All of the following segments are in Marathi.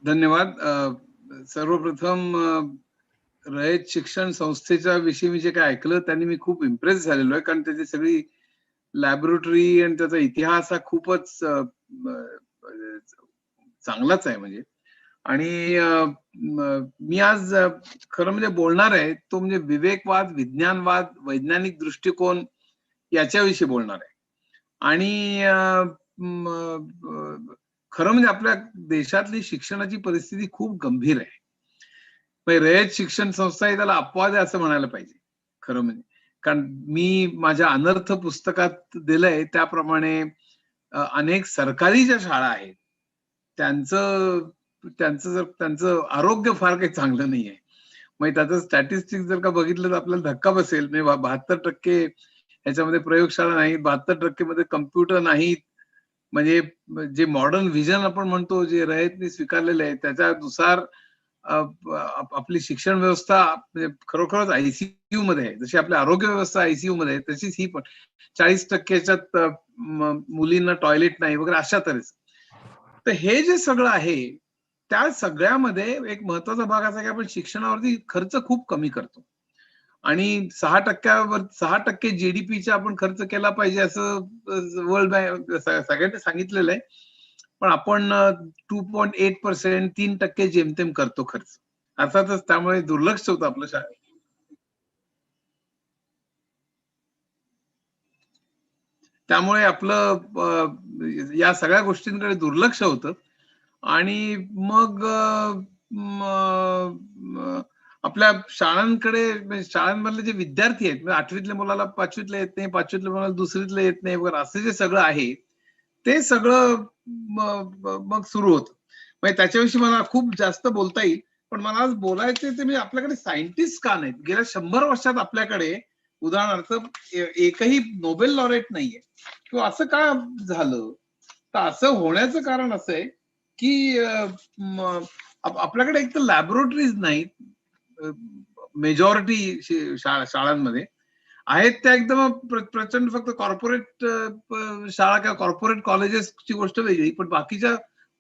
धन्यवाद. सर्वप्रथम रयत शिक्षण संस्थेच्या विषयी मी जे काय ऐकलं त्यांनी मी खूप इम्प्रेस झालेलो आहे, कारण त्याची सगळी लॅबोरेटरी आणि त्याचा इतिहास हा खूपच चांगलाच आहे म्हणजे. आणि मी आज खरं म्हणजे बोलणार आहे तो म्हणजे विवेकवाद, विज्ञानवाद, वैज्ञानिक दृष्टिकोन याच्याविषयी बोलणार आहे. आणि खरं म्हणजे आपल्या देशातली शिक्षणाची परिस्थिती खूप गंभीर आहे. रयत शिक्षण संस्था आहे त्याला अपवाद आहे असं म्हणायला पाहिजे खरं म्हणजे. कारण मी माझ्या अनर्थ पुस्तकात दिलंय त्याप्रमाणे अनेक सरकारी ज्या शाळा आहेत त्यांचं त्यांचं आरोग्य फार काही चांगलं नाहीये. म्हणजे त्याचं स्टॅटिस्टिक्स जर का बघितलं तर आपल्याला धक्का बसेल. म्हणजे 72% ह्याच्यामध्ये प्रयोगशाळा नाहीत, 72% मध्ये कम्प्युटर नाहीत. म्हणजे जे मॉडर्न व्हिजन आपण म्हणतो, जे रयतने स्वीकारलेलं आहे त्याच्यानुसार आपली शिक्षण व्यवस्था म्हणजे खरोखरच आयसीयू मध्ये आहे. जशी आपली आरोग्य व्यवस्था आयसीयू मध्ये आहे तशीच ही पण 40%च्यात मुलींना टॉयलेट नाही वगैरे अशा तऱ्हेच. तर हे जे सगळं आहे त्या सगळ्यामध्ये एक महत्वाचा भाग असा की आपण शिक्षणावरती खर्च खूप कमी करतो. आणि 6% जीडीपीचा आपण खर्च केला पाहिजे असं वर्ल्ड बँक सगळ्यांनी सांगितलेलं आहे. पण आपण 2.8% 3% जेमतेम करतो खर्च. अर्थातच त्यामुळे दुर्लक्ष होतं आपलं शाळेत. त्यामुळे आपलं या सगळ्या गोष्टींकडे दुर्लक्ष होतं. आणि मग आपल्या शाळांकडे म्हणजे शाळांमधले जे विद्यार्थी आहेत, म्हणजे 8वीतल्या मुलाला 5वीतला येत नाही, 5वीतल्या मुलाला 2रीतला येत नाही वगैरे असं जे सगळं आहे ते सगळं मग सुरू होतं. म्हणजे त्याच्याविषयी मला खूप जास्त बोलता येईल. पण मला आज बोलायचे ते म्हणजे आपल्याकडे सायंटिस्ट का नाहीत? गेल्या 100 वर्षात आपल्याकडे उदाहरणार्थ एकही नोबेल लॉरेट नाहीये किंवा असं का झालं? तर असं होण्याचं कारण असं आहे की आपल्याकडे एक तर लॅबोरेटरीज नाहीत मेजॉरिटी शाळांमध्ये. आहेत त्या एकदम प्रचंड फक्त कॉर्पोरेट शाळा किंवा कॉर्पोरेट कॉलेजेसची गोष्ट वेगळी, पण बाकीच्या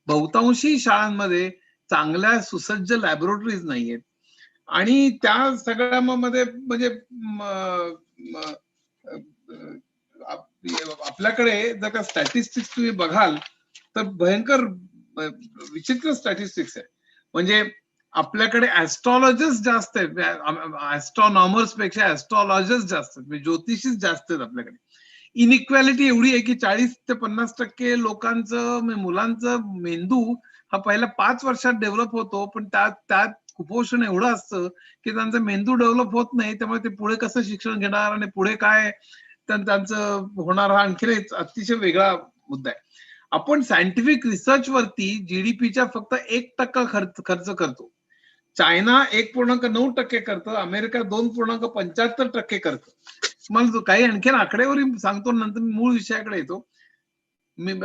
बहुतांशी शाळांमध्ये चांगल्या सुसज्ज लॅबोरेटरीज नाहीयेत. आणि त्या सगळ्या मध्ये म्हणजे आपल्याकडे जर का स्टॅटिस्टिक्स तुम्ही बघाल तर भयंकर विचित्र स्टॅटिस्टिक्स आहे. म्हणजे आपल्याकडे ऍस्ट्रॉलॉजर्स जास्त आहेत, ऍस्ट्रॉनॉमर्स पेक्षा ऍस्ट्रॉलॉजर्स जास्त आहेत, म्हणजे ज्योतिषीच जास्त आहेत आपल्याकडे. इनइक्वॅलिटी एवढी आहे की 40 ते 50% लोकांचं मुलांचं मेंदू हा पहिल्या 5 वर्षात डेव्हलप होतो, पण त्यात कुपोषण एवढं असतं की त्यांचा मेंदू डेव्हलप होत नाही. त्यामुळे ते पुढे कसं शिक्षण घेणार आणि पुढे काय त्यांचं होणार हा आणखी एक अतिशय वेगळा मुद्दा आहे. आपण सायंटिफिक रिसर्च वरती जीडीपीच्या फक्त 1% खर्च करतो. चायना 1.9% करतं, अमेरिका 2.75% करतं. मला काही आणखीन आकडेवारी सांगतो, नंतर मी मूळ विषयाकडे येतो.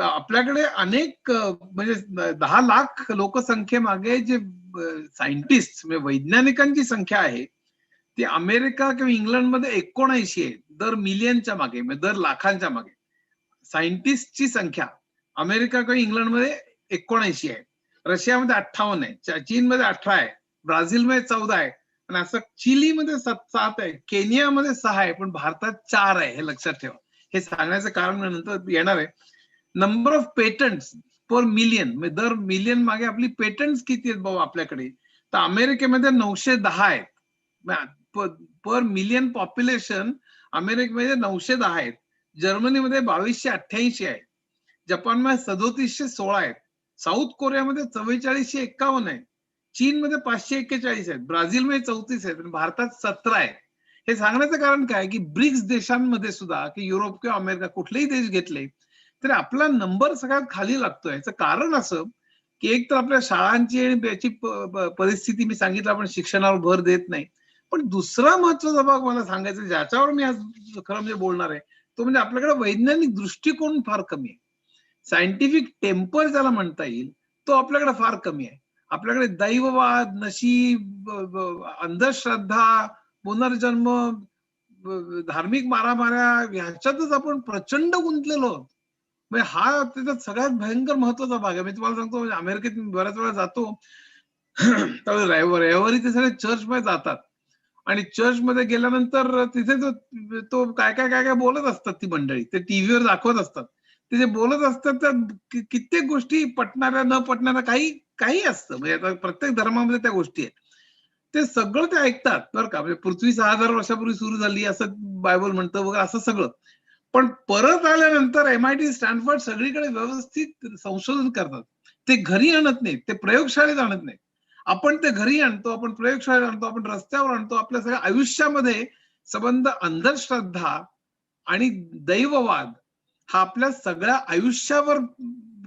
आपल्याकडे अनेक म्हणजे 10 लाख लोकसंख्येमागे जे सायंटिस्ट म्हणजे वैज्ञानिकांची संख्या आहे ती अमेरिका किंवा इंग्लंडमध्ये 79 आहे दर मिलियनच्या मागे, म्हणजे दर लाखांच्या मागे. सायंटिस्टची संख्या अमेरिका किंवा इंग्लंडमध्ये 79 आहे, रशियामध्ये 58 आहे, चीनमध्ये 18 आहे, ब्राझीलमध्ये 14 आहे, आणि असं चिलीमध्ये 7 आहे, केनियामध्ये 6 आहे, पण भारतात 4 आहे. हे लक्षात ठेवा. हे सांगण्याचं कारण नंतर येणार आहे. Number of patents per million, म्हणजे दर मिलियन मागे आपली पेटंट्स किती आहेत बाबा आपल्याकडे, तर अमेरिकेमध्ये 910 आहेत पर मिलियन पॉप्युलेशन. अमेरिकेमध्ये 910 आहेत, जर्मनीमध्ये 2288 आहे, जपानमध्ये 3716 आहेत, साऊथ कोरियामध्ये 4451 आहे, चीनमध्ये 541 आहेत, ब्राझीलमध्ये 34 आहेत, भारतात 17 आहे. हे सांगण्याचं कारण काय की ब्रिक्स देशांमध्ये सुद्धा की युरोप किंवा अमेरिका कुठलेही देश घेतले तर आपला नंबर सगळ्यात खाली लागतोय. याचं कारण असं की एक तर आपल्या शाळांची आणि याची परिस्थिती मी सांगितलं, आपण शिक्षणावर भर देत नाही. पण दुसरा महत्वाचा भाग मला सांगायचा ज्याच्यावर मी आज खरं म्हणजे बोलणार आहे तो म्हणजे आपल्याकडे वैज्ञानिक दृष्टिकोन फार कमी आहे. सायंटिफिक टेम्पर ज्याला म्हणता येईल तो आपल्याकडे फार कमी आहे. आपल्याकडे दैववाद, नशीब, अंधश्रद्धा, पुनर्जन्म, धार्मिक मारामाऱ्या ह्याच्यातच आपण प्रचंड गुंतलेलो आहोत. म्हणजे हा त्याच्यात सगळ्यात भयंकर महत्वाचा भाग आहे. मी तुम्हाला सांगतो, म्हणजे अमेरिकेत बऱ्याच वेळा जातो त्यावेळी रविवारी ते सगळे चर्चमध्ये जातात आणि चर्चमध्ये गेल्यानंतर तिथे तो काय काय काय काय बोलत असतात ती मंडळी, ते टीव्हीवर दाखवत असतात. ते जे बोलत असतात त्या कित्येक गोष्टी पटणाऱ्या न पटणाऱ्या काही काही असतं. म्हणजे आता प्रत्येक धर्मामध्ये त्या गोष्टी आहेत. ते सगळं ते ऐकतात बरं का. म्हणजे पृथ्वी 6,000 वर्षापूर्वी सुरू झाली असं बायबल म्हणतं वगैरे असं सगळं. पण परत आल्यानंतर MIT, स्टॅनफोर्ड सगळीकडे व्यवस्थित संशोधन करतात. ते घरी आणत नाहीत, ते प्रयोगशाळेत आणत नाहीत. आपण ते घरी आणतो, आपण प्रयोगशाळेत आणतो, आपण रस्त्यावर आणतो. आपल्या सगळ्या आयुष्यामध्ये संबंध अंधश्रद्धा आणि दैववाद हा आपल्या सगळ्या आयुष्यावर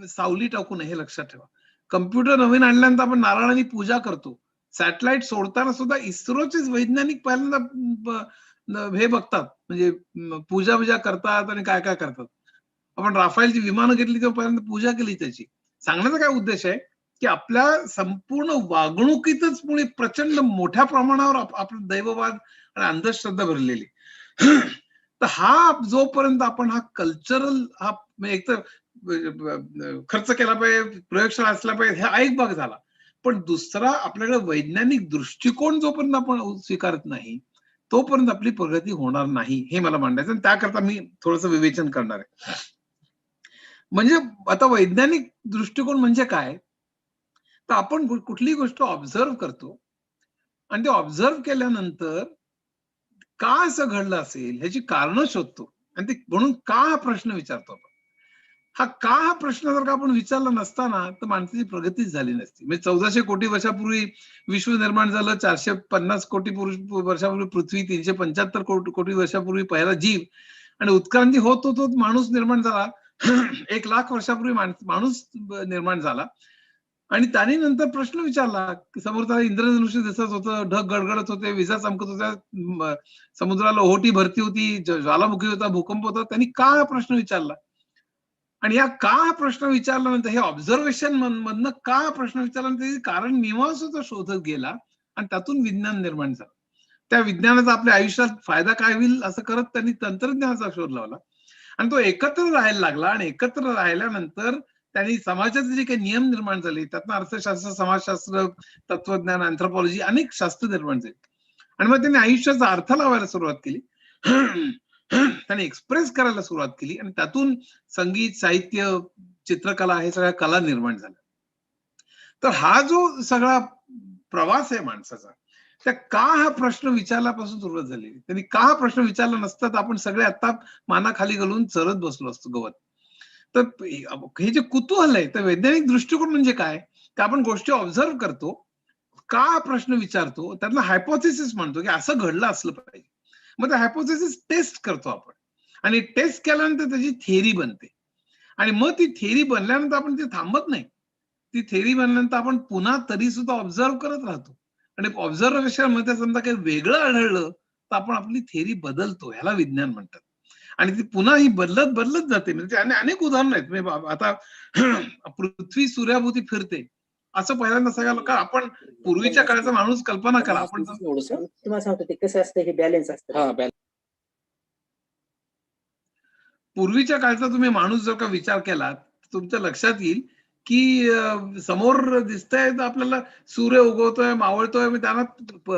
सावली टाकू नये हे लक्षात ठेवा. कम्प्युटर नवीन आणल्यानंतर आपण नारळाने पूजा करतो. सॅटेलाइट सोडताना सुद्धा इस्रोचेच वैज्ञानिक पहिल्यांदा हे बघतात, म्हणजे पूजा बिजा करतात आणि काय काय करतात. आपण राफेलची विमानं घेतली तेव्हा पहिल्यांदा पूजा केली त्याची. सांगण्याचा काय उद्देश आहे की आपल्या संपूर्ण वागणुकीतच मुळे प्रचंड मोठ्या प्रमाणावर आपलं दैववाद आणि अंधश्रद्धा भरलेली. तर हा जोपर्यंत आपण हा कल्चरल हा म्हणजे एक तर खर्च केला पाहिजे, प्रयोगशाळा असला पाहिजे, हा एक भाग झाला. पण दुसरा आपल्याकडे वैज्ञानिक दृष्टिकोन जोपर्यंत आपण स्वीकारत नाही तोपर्यंत आपली प्रगती होणार नाही, हे मला मांडायचं. आणि त्याकरता मी थोडस विवेचन करणार आहे. म्हणजे आता वैज्ञानिक दृष्टिकोन म्हणजे काय, तर आपण कुठली गोष्ट ऑब्झर्व करतो आणि ते ऑब्झर्व केल्यानंतर का असं घडलं असेल ह्याची कारणं शोधतो आणि ते म्हणून का हा प्रश्न विचारतो आपण. हा प्रश्न जर का आपण विचारला नसता ना तर माणसाची प्रगतीच झाली नसती. म्हणजे 1400 कोटी वर्षापूर्वी विश्व निर्माण झालं, 450 कोटी वर्षापूर्वी पृथ्वी, 375 कोटी वर्षापूर्वी पहिला जीव, आणि उत्क्रांती होत होत होत माणूस निर्माण झाला. 1,00,000 वर्षापूर्वी माणूस निर्माण झाला. आणि त्याने नंतर प्रश्न विचारला की समोर त्याला इंद्रधनुष्य दिसत होतं, ढग गडगडत होते, विजा चमकत होत्या, समुद्राला ओहोटी भरती होती, ज्वालामुखी होता, भूकंप होता. त्यांनी का हा प्रश्न विचारला आणि या का हा प्रश्न विचारल्यानंतर हे ऑब्झर्वेशन मधनं का हा प्रश्न विचारल्यानंतर कारण मीमांसेचा शोधत गेला आणि त्यातून विज्ञान निर्माण झालं. त्या विज्ञानाचा आपल्या आयुष्यात फायदा काय होईल असं करत त्यांनी तंत्रज्ञानाचा शोध लावला आणि तो एकत्र राहायला लागला. आणि एकत्र राहिल्यानंतर त्यांनी समाजाचे जे काही नियम निर्माण झाले त्यातनं अर्थशास्त्र, समाजशास्त्र, तत्वज्ञान, अँथ्रोपॉलॉजी अनेक शास्त्र निर्माण झाली. आणि मग त्यांनी आयुष्याचा अर्थ लावायला सुरुवात केली. त्यांनी एक्सप्रेस करायला सुरुवात केली आणि त्यातून संगीत, साहित्य, चित्रकला हे सगळ्या कला निर्माण झाल्या. तर हा जो सगळा प्रवास आहे माणसाचा, त्या का हा प्रश्न विचारल्यापासून सुरुवात झाली. त्यांनी का हा प्रश्न विचारला नसता तर आपण सगळे आता मानाखाली घालून चरत बसलो असतो गवत. तर हे जे कुतूहल आहे, तर वैज्ञानिक दृष्टिकोन म्हणजे काय, की आपण गोष्टी ऑब्झर्व करतो, का प्रश्न विचारतो, त्यातला हायपोथेसिस म्हणतो की असं घडलं असलं पाहिजे. मग ते हायपोथेसिस टेस्ट करतो आपण आणि टेस्ट केल्यानंतर त्याची थिअरी बनते. आणि मग ती थिअरी बनल्यानंतर आपण ते थांबत नाही. ती थिअरी बनल्यानंतर आपण पुन्हा तरी सुद्धा ऑब्झर्व करत राहतो. आणि ऑब्झर्वेशन मध्ये समजा काही वेगळं आढळलं तर आपण आपली थिअरी बदलतो, ह्याला विज्ञान म्हणतात. आणि ती पुन्हा ही बदलत बदलत जाते. म्हणजे अनेक उदाहरणं आहेत. म्हणजे आता पृथ्वी सूर्याभोवती फिरते असं पहिल्यांदा सगळ्याला का, आपण पूर्वीच्या काळाचा माणूस कल्पना करा. आपण तुम्हाला सांगतो ते कसं असतं, हे बॅलन्स असतं. पूर्वीच्या काळचा तुम्ही माणूस जर का विचार केला तुमच्या लक्षात येईल की समोर दिसतंय तर आपल्याला सूर्य उगवतोय, मावळतोय, त्यांना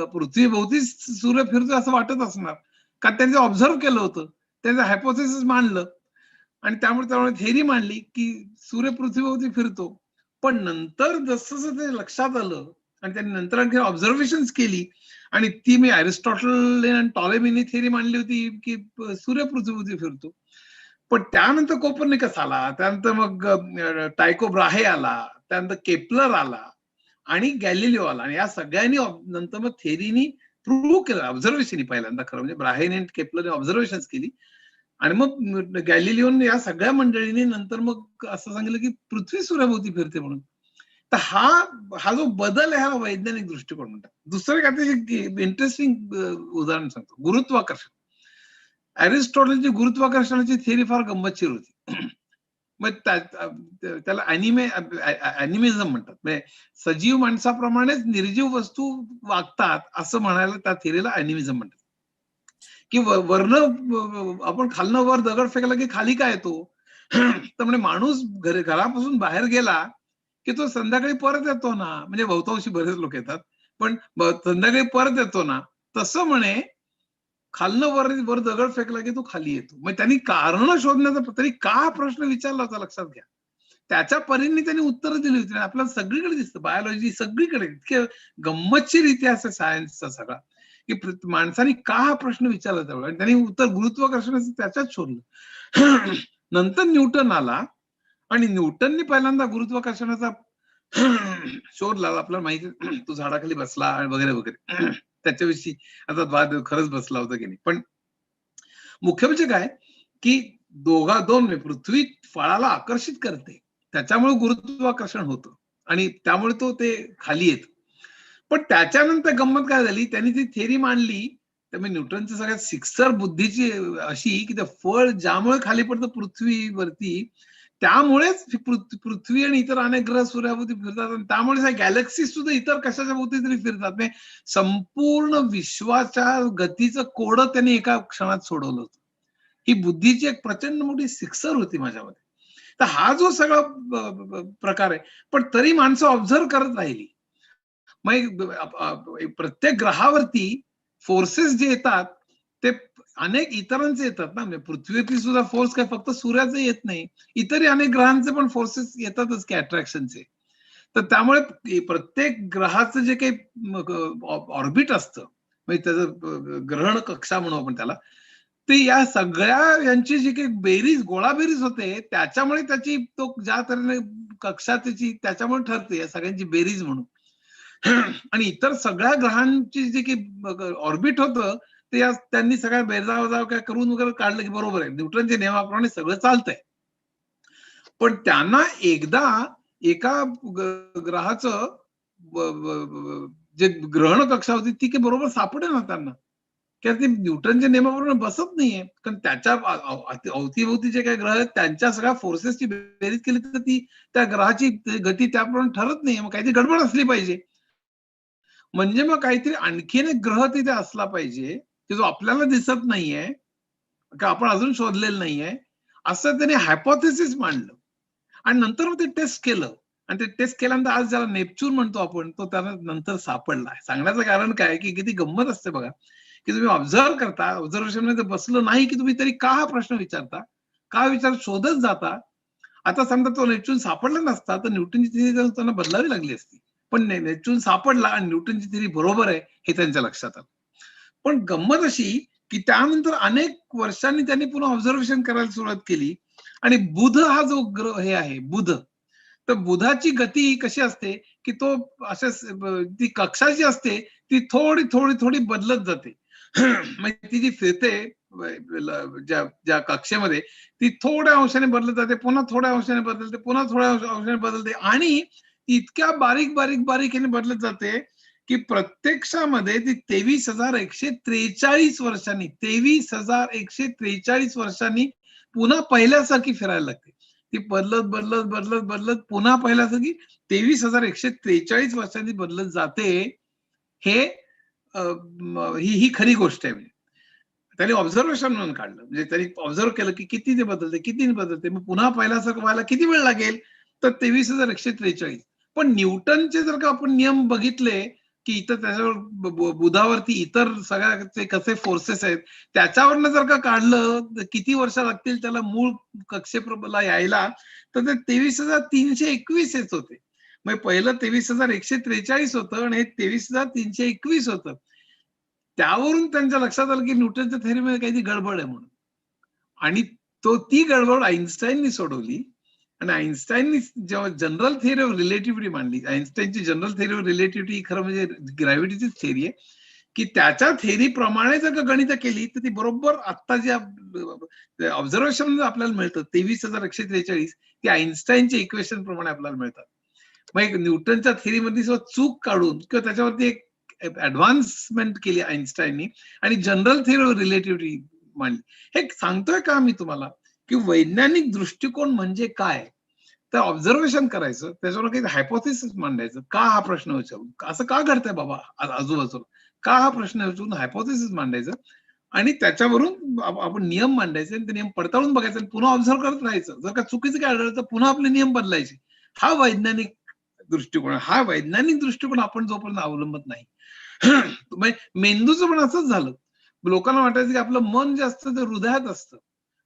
पृथ्वी भोवती सूर्य फिरतोय असं वाटत असणार. का त्यांनी ऑब्झर्व केलं होतं, त्यांचं हायपोथेसिस मांडलं आणि त्यामुळे थेरी मांडली की सूर्य पृथ्वीभोवती फिरतो. पण नंतर जसं ते लक्षात आलं आणि त्यांनी नंतर आणखी ऑब्झर्वेशन केली आणि ती मी अरिस्टॉटल आणि टॉलेमीनी थेरी मांडली होती की सूर्य पृथ्वीभोवती फिरतो. पण त्यानंतर कोपर्निकस आला, त्यानंतर मग टायको ब्राहे आला, त्यानंतर केपलर आला आणि गॅलिलिओ आला. आणि या सगळ्यांनी नंतर मग थेरीनी प्रूव्ह केलं, ऑब्झर्वेशन पहिल्यांदा खरं म्हणजे ब्राहेने आणि केपलरने ऑब्झर्वेशन केली. आणि मग गॅलिलिओने या सगळ्या मंडळींनी नंतर मग असं सांगितलं की पृथ्वी सूर्याभोवती फिरते म्हणून. तर हा जो बदल आहे हा वैज्ञानिक दृष्टिकोन म्हणतात. दुसरं काय इंटरेस्टिंग उदाहरण सांगतो, गुरुत्वाकर्षण. अरिस्टॉटलची गुरुत्वाकर्षणाची थिअरी फार गंमतशीर होती. मग त्याला अॅनिमिझम म्हणतात. म्हणजे सजीव माणसाप्रमाणेच निर्जीव वस्तू वागतात असं म्हणायला त्या थिअरीला अॅनिमिझम म्हणतात. की वरनं आपण खालनं वर दगड फेकला की खाली काय येतो, तर म्हणजे माणूस घरापासून बाहेर गेला की तो संध्याकाळी परत येतो ना, म्हणजे बहुतांशी बरेच लोक येतात, पण संध्याकाळी परत येतो ना, तसं म्हणे खालनं वर दगड फेकला की तो खाली येतो. मग त्यांनी कारण शोधण्याचा तरी का प्रश्न विचारला होता लक्षात घ्या. त्याच्या परीने त्यांनी उत्तरं दिली होती. आपल्याला सगळीकडे दिसतं बायोलॉजी सगळीकडे इतके गंमतशीर इतिहास आहे सायन्सचा सगळा, की माणसाने का हा प्रश्न विचारला त्यावेळेला आणि त्यांनी उत्तर गुरुत्वाकर्षणाचं त्याच्यात शोधलं. नंतर न्यूटन आला आणि न्यूटननी पहिल्यांदा गुरुत्वाकर्षणाचा शोध लावला. आपल्याला माहिती तो झाडाखाली बसला आणि वगैरे वगैरे त्याच्याविषयी आता वाद खरंच बसला होता की नाही. पण मुख्य म्हणजे काय की दोन पृथ्वी फळाला आकर्षित करते, त्याच्यामुळे गुरुत्वाकर्षण होतं आणि त्यामुळे तो ते खाली येत. पण त्याच्यानंतर गंमत काय झाली, त्यांनी ती थेरी मांडली. त्यामुळे न्यूटनचं सगळ्यात सिक्सर बुद्धीची अशी की ते फळ ज्यामुळे खाली पडतं पृथ्वीवरती, त्यामुळेच पृथ्वी आणि इतर अनेक ग्रह सूर्याभोवती फिरतात आणि त्यामुळे गॅलेक्सी सुद्धा इतर कशाच्या भोवती तरी फिरतात. म्हणजे संपूर्ण विश्वाच्या गतीचं कोड त्यांनी एका क्षणात सोडवलं होतं. ही बुद्धीची एक प्रचंड मोठी सिक्सर होती माझ्यामध्ये. तर हा जो सगळा प्रकार आहे, पण तरी माणसं ऑब्झर्व करत राहिली. मग प्रत्येक ग्रहावरती फोर्सेस जे येतात ते अनेक इतरांचे येतात ना. म्हणजे पृथ्वीवरती सुद्धा फोर्स काय फक्त सूर्याचे येत नाही, इतरही अनेक ग्रहांचे पण फोर्सेस येतातच की अट्रॅक्शनचे. तर त्यामुळे प्रत्येक ग्रहाचं जे काही ऑर्बिट असतं, म्हणजे त्याचं ग्रहण कक्षा म्हणू आपण त्याला, ते या सगळ्या यांची जी काही बेरीज गोळाबेरीज होते, त्याच्यामुळे त्याची तो ज्या तऱ्हेने कक्षा त्याची त्याच्यामुळे ठरते या सगळ्यांची बेरीज म्हणून. आणि इतर सगळ्या ग्रहांची जे काही ऑर्बिट होतं ते त्यांनी सगळ्या बेरजावजाव काय करून वगैरे काढलं की बरोबर आहे, न्यूटनच्या नियमाप्रमाणे सगळं चालतंय. पण त्यांना एकदा एका ग्रहाचं जे ग्रहण कक्षा होती ती काही बरोबर सापडेल ना त्यांना, कारण ते न्यूटनच्या नियमाप्रमाणे बसत नाहीये. कारण त्याच्या अवतीभोवती जे काही ग्रह आहेत त्यांच्या सगळ्या फोर्सेसची बेरीज केली तर ती त्या ग्रहाची गती त्याप्रमाणे ठरत नाहीये. मग काहीतरी गडबड असली पाहिजे. म्हणजे मग काहीतरी आणखीन एक ग्रह तिथे असला पाहिजे की जो आपल्याला दिसत नाहीये, का आपण अजून शोधलेलं नाहीये, असं त्याने हायपोथेसिस मांडलं. आणि नंतर मग ते टेस्ट केलं आणि ते टेस्ट केल्यानंतर आज ज्याला नेपच्यून म्हणतो आपण, तो त्याला नंतर सापडला. सांगण्याचं कारण काय की किती गंमत असते बघा, की तुम्ही ऑब्झर्व करता, ऑब्झर्वेशन मध्ये बसलं नाही की तुम्ही तरी का हा प्रश्न विचारता, का विचार शोधत जाता. आता समजा तो नेपच्यून सापडला नसता तर न्यूटनची थिअरी त्यांना बदलावी लागली असती. पण नेपच्यून सापडला आणि न्यूटनची थिअरी बरोबर आहे हे त्यांच्या लक्षात आलं. पण गंमत अशी की त्यानंतर अनेक वर्षांनी त्यांनी पुन्हा ऑब्झर्वेशन करायला सुरुवात केली आणि बुध हा जो ग्रह हे आहे बुध, तर बुधाची गती कशी असते की तो ती कक्षा जी असते ती थोडी थोडी थोडी बदलत जाते. म्हणजे ती जी फिरते ज्या ज्या कक्षेमध्ये ती थोड्या अंशाने बदलत जाते, पुन्हा थोड्या अंशाने बदलते, पुन्हा थोड्या अंशाने बदलते आणि इतक्या बारीक बारीक बारीकीने बदलत जाते की प्रत्यक्षामध्ये ती 23,143 वर्षांनी 23,143 वर्षांनी पुन्हा पहिल्यासारखी फिरायला लागते. ती बदलत बदलत बदलत बदलत पुन्हा पहिल्यासारखी 23,143 वर्षांनी बदलत जाते. हे ही खरी गोष्ट आहे. म्हणजे त्यांनी ऑब्झर्वेशन म्हणून काढलं, म्हणजे त्यांनी ऑब्झर्व केलं की किती ते बदलते, किती बदलते, मग पुन्हा पहिल्यासारखं व्हायला किती वेळ लागेल, तर 23,143. पण न्यूटनचे जर का आपण नियम बघितले की इतर त्याच्यावर बुधावरती इतर सगळ्याचे कसे फोर्सेस आहेत त्याच्यावरनं जर का काढलं किती वर्ष लागतील त्याला मूळ कक्षेला यायला, तर ते 23,321 येत होते. मग पहिलं 23,143 होतं आणि हे 23,321 होतं. त्यावरून त्यांच्या लक्षात आलं की न्यूटनच्या थेअरीमध्ये काहीतरी गडबड आहे म्हणून. आणि ती गडबड आईन्स्टाईननी सोडवली आणि आईन्स्टाईननी जेव्हा जनरल थिअरी ऑफ रिलेटिव्हिटी मांडली, आईन्स्टाईनची जनरल थिअरी ऑफ रिलेटिव्हिटी खरं म्हणजे ग्रॅव्हिटीचीच थिअरी आहे, की त्याच्या थिअरी प्रमाणे जर का गणित केली तर ती बरोबर आता जे ऑब्झर्वेशन आपल्याला मिळतं 23,143 ती आईन्स्टाईनच्या इक्वेशन प्रमाणे आपल्याला मिळतात. मग न्यूटनच्या थिअरीमध्ये चूक काढून किंवा त्याच्यावरती एक ऍडव्हान्समेंट केली आईन्स्टाईननी आणि जनरल थिअरी ऑफ रिलेटिव्हिटी मांडली. हे सांगतोय का मी तुम्हाला की वैज्ञानिक दृष्टिकोन म्हणजे काय, तर ऑब्झर्वेशन करायचं, त्याच्यावर काही हायपोथेसिस मांडायचं, का हा प्रश्न विचारून असं का घडतंय बाबा आजूबाजूला, का हा प्रश्न विचारून हायपोथेसिस मांडायचं आणि त्याच्यावरून आपण नियम मांडायचे आणि ते नियम पडताळून बघायचे आणि पुन्हा ऑब्झर्व्ह करत राहायचं. जर का चुकीचं काय आढळलं तर पुन्हा आपले नियम बदलायचे. हा वैज्ञानिक दृष्टिकोन. हा वैज्ञानिक दृष्टिकोन आपण जोपर्यंत अवलंबत नाही मेंदूचं पण असंच झालं. लोकांना वाटायचं की आपलं मन जे असतं ते हृदयात असतं.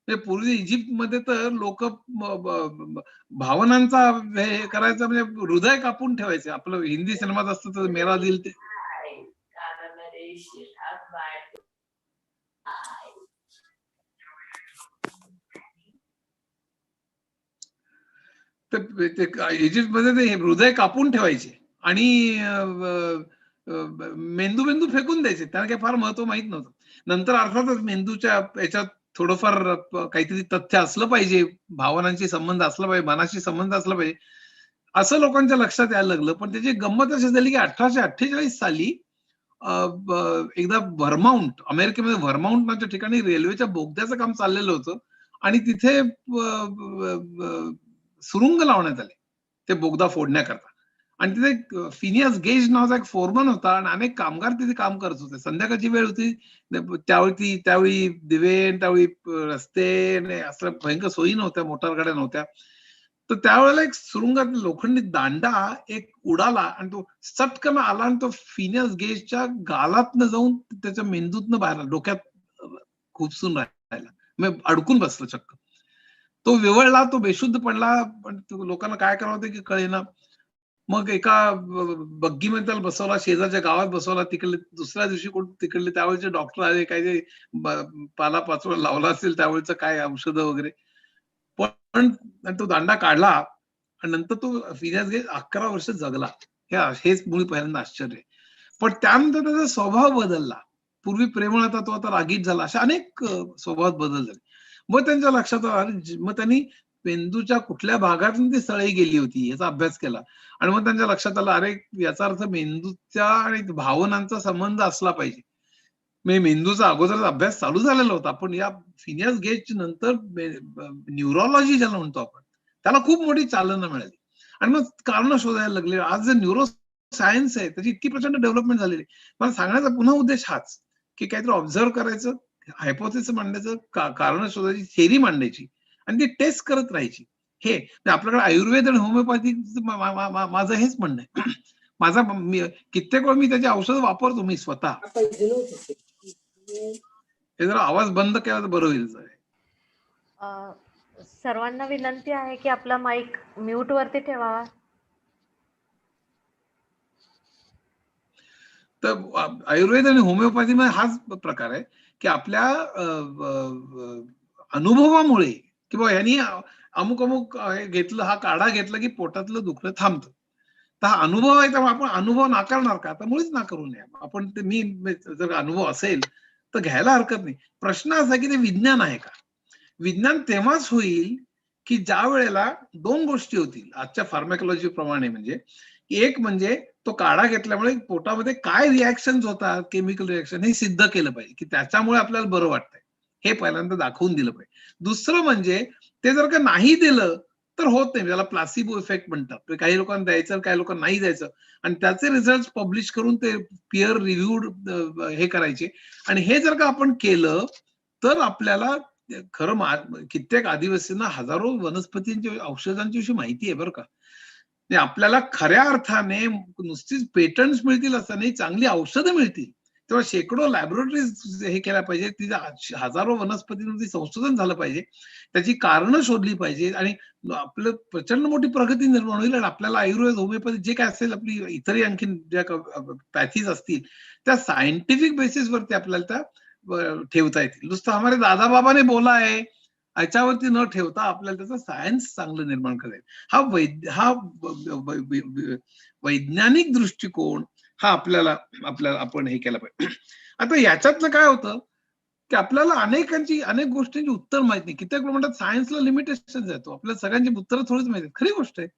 म्हणजे पूर्वी इजिप्तमध्ये तर लोक भावनांचा हे करायचं म्हणजे हृदय कापून ठेवायचे. आपलं हिंदी सिनेमात असतं तर मेरा दिल ते इजिप्तमध्ये ते हृदय कापून ठेवायचे आणि मेंदू मेंदू फेकून द्यायचे. त्यांना काही फार महत्व माहित नव्हतं. नंतर अर्थातच मेंदूच्या याच्यात थोडंफार काहीतरी तथ्य असलं पाहिजे, भावनांशी संबंध असला पाहिजे, मनाशी संबंध असला पाहिजे, असं लोकांच्या लक्षात यायला लागलं. पण त्याची गंमत अशी झाली की 1848 साली एकदा व्हर्माउंट, अमेरिकेमध्ये व्हर्माउंट नावाच्या ठिकाणी रेल्वेच्या बोगद्याचं काम चाललेलं होतं आणि तिथे सुरुंग लावण्यात आले ते बोगदा फोडण्याकरता. आणि तिथे फिनियस गेज नावाचा एक फोरमन होता आणि अनेक कामगार तिथे काम करत होते. संध्याकाळची वेळ होती. त्यावेळी दिवे, त्यावेळी रस्ते असं भयंकर सोयी नव्हत्या, मोटार गाड्या नव्हत्या. तर त्यावेळेला एक सुरुंगात लोखंडी दांडा एक उडाला आणि तो चटकन आला आणि तो फिनियस गेजच्या गालातनं जाऊन त्याच्या मेंदूतनं बाहेर डोक्यात खुपसून राहिला. मग अडकून बसला चक्क. तो विवळला, तो बेशुद्ध पडला. पण लोकांना काय करावं ते की कळेना. मग एका बग्गीमध्ये त्याला बसवला, शेजारच्या गावात बसवला. तिकडले दुसऱ्या दिवशी तिकडले त्यावेळेचे डॉक्टर आले, काय ते पालापाचोळा लावला असेल त्यावेळेचं काय औषधं वगैरे. पण तो दांडा काढला आणि नंतर तो फिनियस गेज 11 वर्ष जगला. हेच मुळी पहिल्यांदा आश्चर्य. पण त्यानंतर त्याचा स्वभाव बदलला. पूर्वी प्रेमळ होता, तो आता रागीट झाला. अशा अनेक स्वभावात बदल झाले. मग त्यांच्या लक्षात आलं, मग त्यांनी मेंदूच्या कुठल्या भागातून ती सळई गेली होती याचा अभ्यास केला. आणि मग त्यांच्या लक्षात आलं, अरे याचा अर्थ मेंदूच्या आणि भावनांचा संबंध असला पाहिजे. मेंदूचा अगोदरच अभ्यास चालू झालेला होता. पण या फिनियस गेज नंतर न्यूरोलॉजी ज्याला म्हणतो आपण, त्याला खूप मोठी चालना मिळाली. आणि मग कारण शोधायला लागले. आज जे न्यूरो सायन्स आहे त्याची इतकी प्रचंड डेव्हलपमेंट झालेली. मला सांगण्याचा पुन्हा उद्देश हाच की काहीतरी ऑब्झर्व्ह करायचं, हायपोथेसिस मांडायचं, कारण शोधायची, थेरी मांडायची आणि ती टेस्ट करत राहायची. हे आपल्याकडे आयुर्वेद आणि होमिओपॅथी माझं हेच म्हणणं आहे. माझा कित्येक वेळ मी त्याची औषधं वापरतो मी स्वतः. हे जरा आवाज बंद केला तर बरं होईल. सर्वांना विनंती आहे की आपला माईक म्यूट वरती ठेवावा. तर आयुर्वेद आणि होमिओपॅथी मध्ये हाच प्रकार आहे की आपल्या अनुभवामुळे किंवा यांनी अमुक अमुक घेतलं, हा काढा घेतला की पोटातलं दुखणं थांबतं. तर हा अनुभव आहे, त्यामुळे आपण अनुभव नाकारणार का? तर मुळीच नाकारू नये. आपण ते मी जर अनुभव असेल तर घ्यायला हरकत नाही. प्रश्न असा की ते विज्ञान आहे का? विज्ञान तेव्हाच होईल की ज्या वेळेला दोन गोष्टी होतील आजच्या फार्मॅकॉलॉजी प्रमाणे. म्हणजे एक म्हणजे तो काढा घेतल्यामुळे पोटामध्ये काय रिॲक्शन होतात, केमिकल रिॲक्शन, हे सिद्ध केलं पाहिजे की त्याच्यामुळे आपल्याला बरं वाटतंय. हे पहिल्यांदा दाखवून दिलं पाहिजे. दुसरं म्हणजे ते जर का नाही दिलं तर होत नाही. त्याला प्लासिबो इफेक्ट म्हणतात. काही लोकांना द्यायचं, काही लोकांना नाही द्यायचं आणि त्याचे रिझल्ट पब्लिश करून ते पिअर रिव्ह्यूड हे करायचे. आणि हे जर का आपण केलं तर आपल्याला खरं कित्येक आदिवासींना हजारो वनस्पतींच्या औषधांची विषयी माहिती आहे बरं का. आपल्याला खऱ्या अर्थाने नुसतीच पेटंट्स मिळतील असं नाही, चांगली औषधं मिळतील. तेव्हा शेकडो लॅबोरेटरीज हे केल्या पाहिजे, तिथे हजारो वनस्पतींवरती संशोधन झालं पाहिजे, त्याची कारणं शोधली पाहिजे आणि आपलं प्रचंड मोठी प्रगती निर्माण होईल. आणि आपल्याला आयुर्वेद, होमिओपॅथी जे काय असेल, आपली इतरही आणखीन ज्या पॅथीज असतील त्या सायंटिफिक बेसिसवरती आपल्याला त्या ठेवता येतील. नुसतं आम्हाला दादा बाबाने बोला आहे याच्यावरती न ठेवता आपल्याला त्याचं सायन्स चांगलं निर्माण करायचं. हा वैज्ञानिक दृष्टिकोन हा आपल्याला आपण हे केला पाहिजे. आता याच्यातलं काय होतं की आपल्याला अनेक गोष्टींची उत्तर माहित नाही. कित्येक म्हणतात सायन्सला लिमिटेशन जातो, आपल्याला सगळ्यांची उत्तरं थोडीच माहिती. खरी गोष्ट आहे,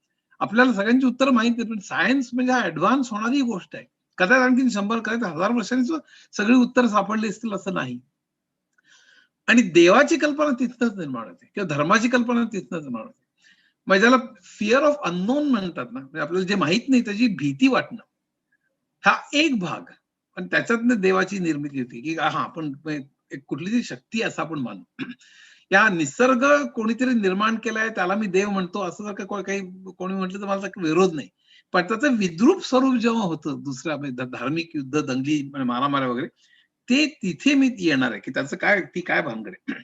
आपल्याला सगळ्यांची उत्तरं माहित नाही. पण सायन्स म्हणजे हा ऍडव्हान्स होणारी गोष्ट आहे. कदाचित आणखी 100 कदाचित 1000 वर्षांनी सगळी उत्तर सापडली असतील असं नाही. आणि देवाची कल्पना तिथनच निर्माण होते किंवा धर्माची कल्पना तिथनच निर्माण होते. म्हणजे ज्याला फिअर ऑफ अननोन म्हणतात ना, म्हणजे आपल्याला जे माहित नाही त्याची भीती वाटणं, हा एक भाग. पण त्याच्यातनं देवाची निर्मिती होती की हा आपण एक कुठली तरी शक्ती असं आपण मानू. या निसर्ग कोणीतरी निर्माण केलाय त्याला मी देव म्हणतो असं जर काही कोणी म्हटलं तर मला विरोध नाही. पण त्याचं विद्रूप स्वरूप जेव्हा होतं दुसऱ्या धार्मिक युद्ध, दंगली, मारामाऱ्या वगैरे, ते तिथे मी येणार आहे की त्याचं काय, ती काय भानगड आहे.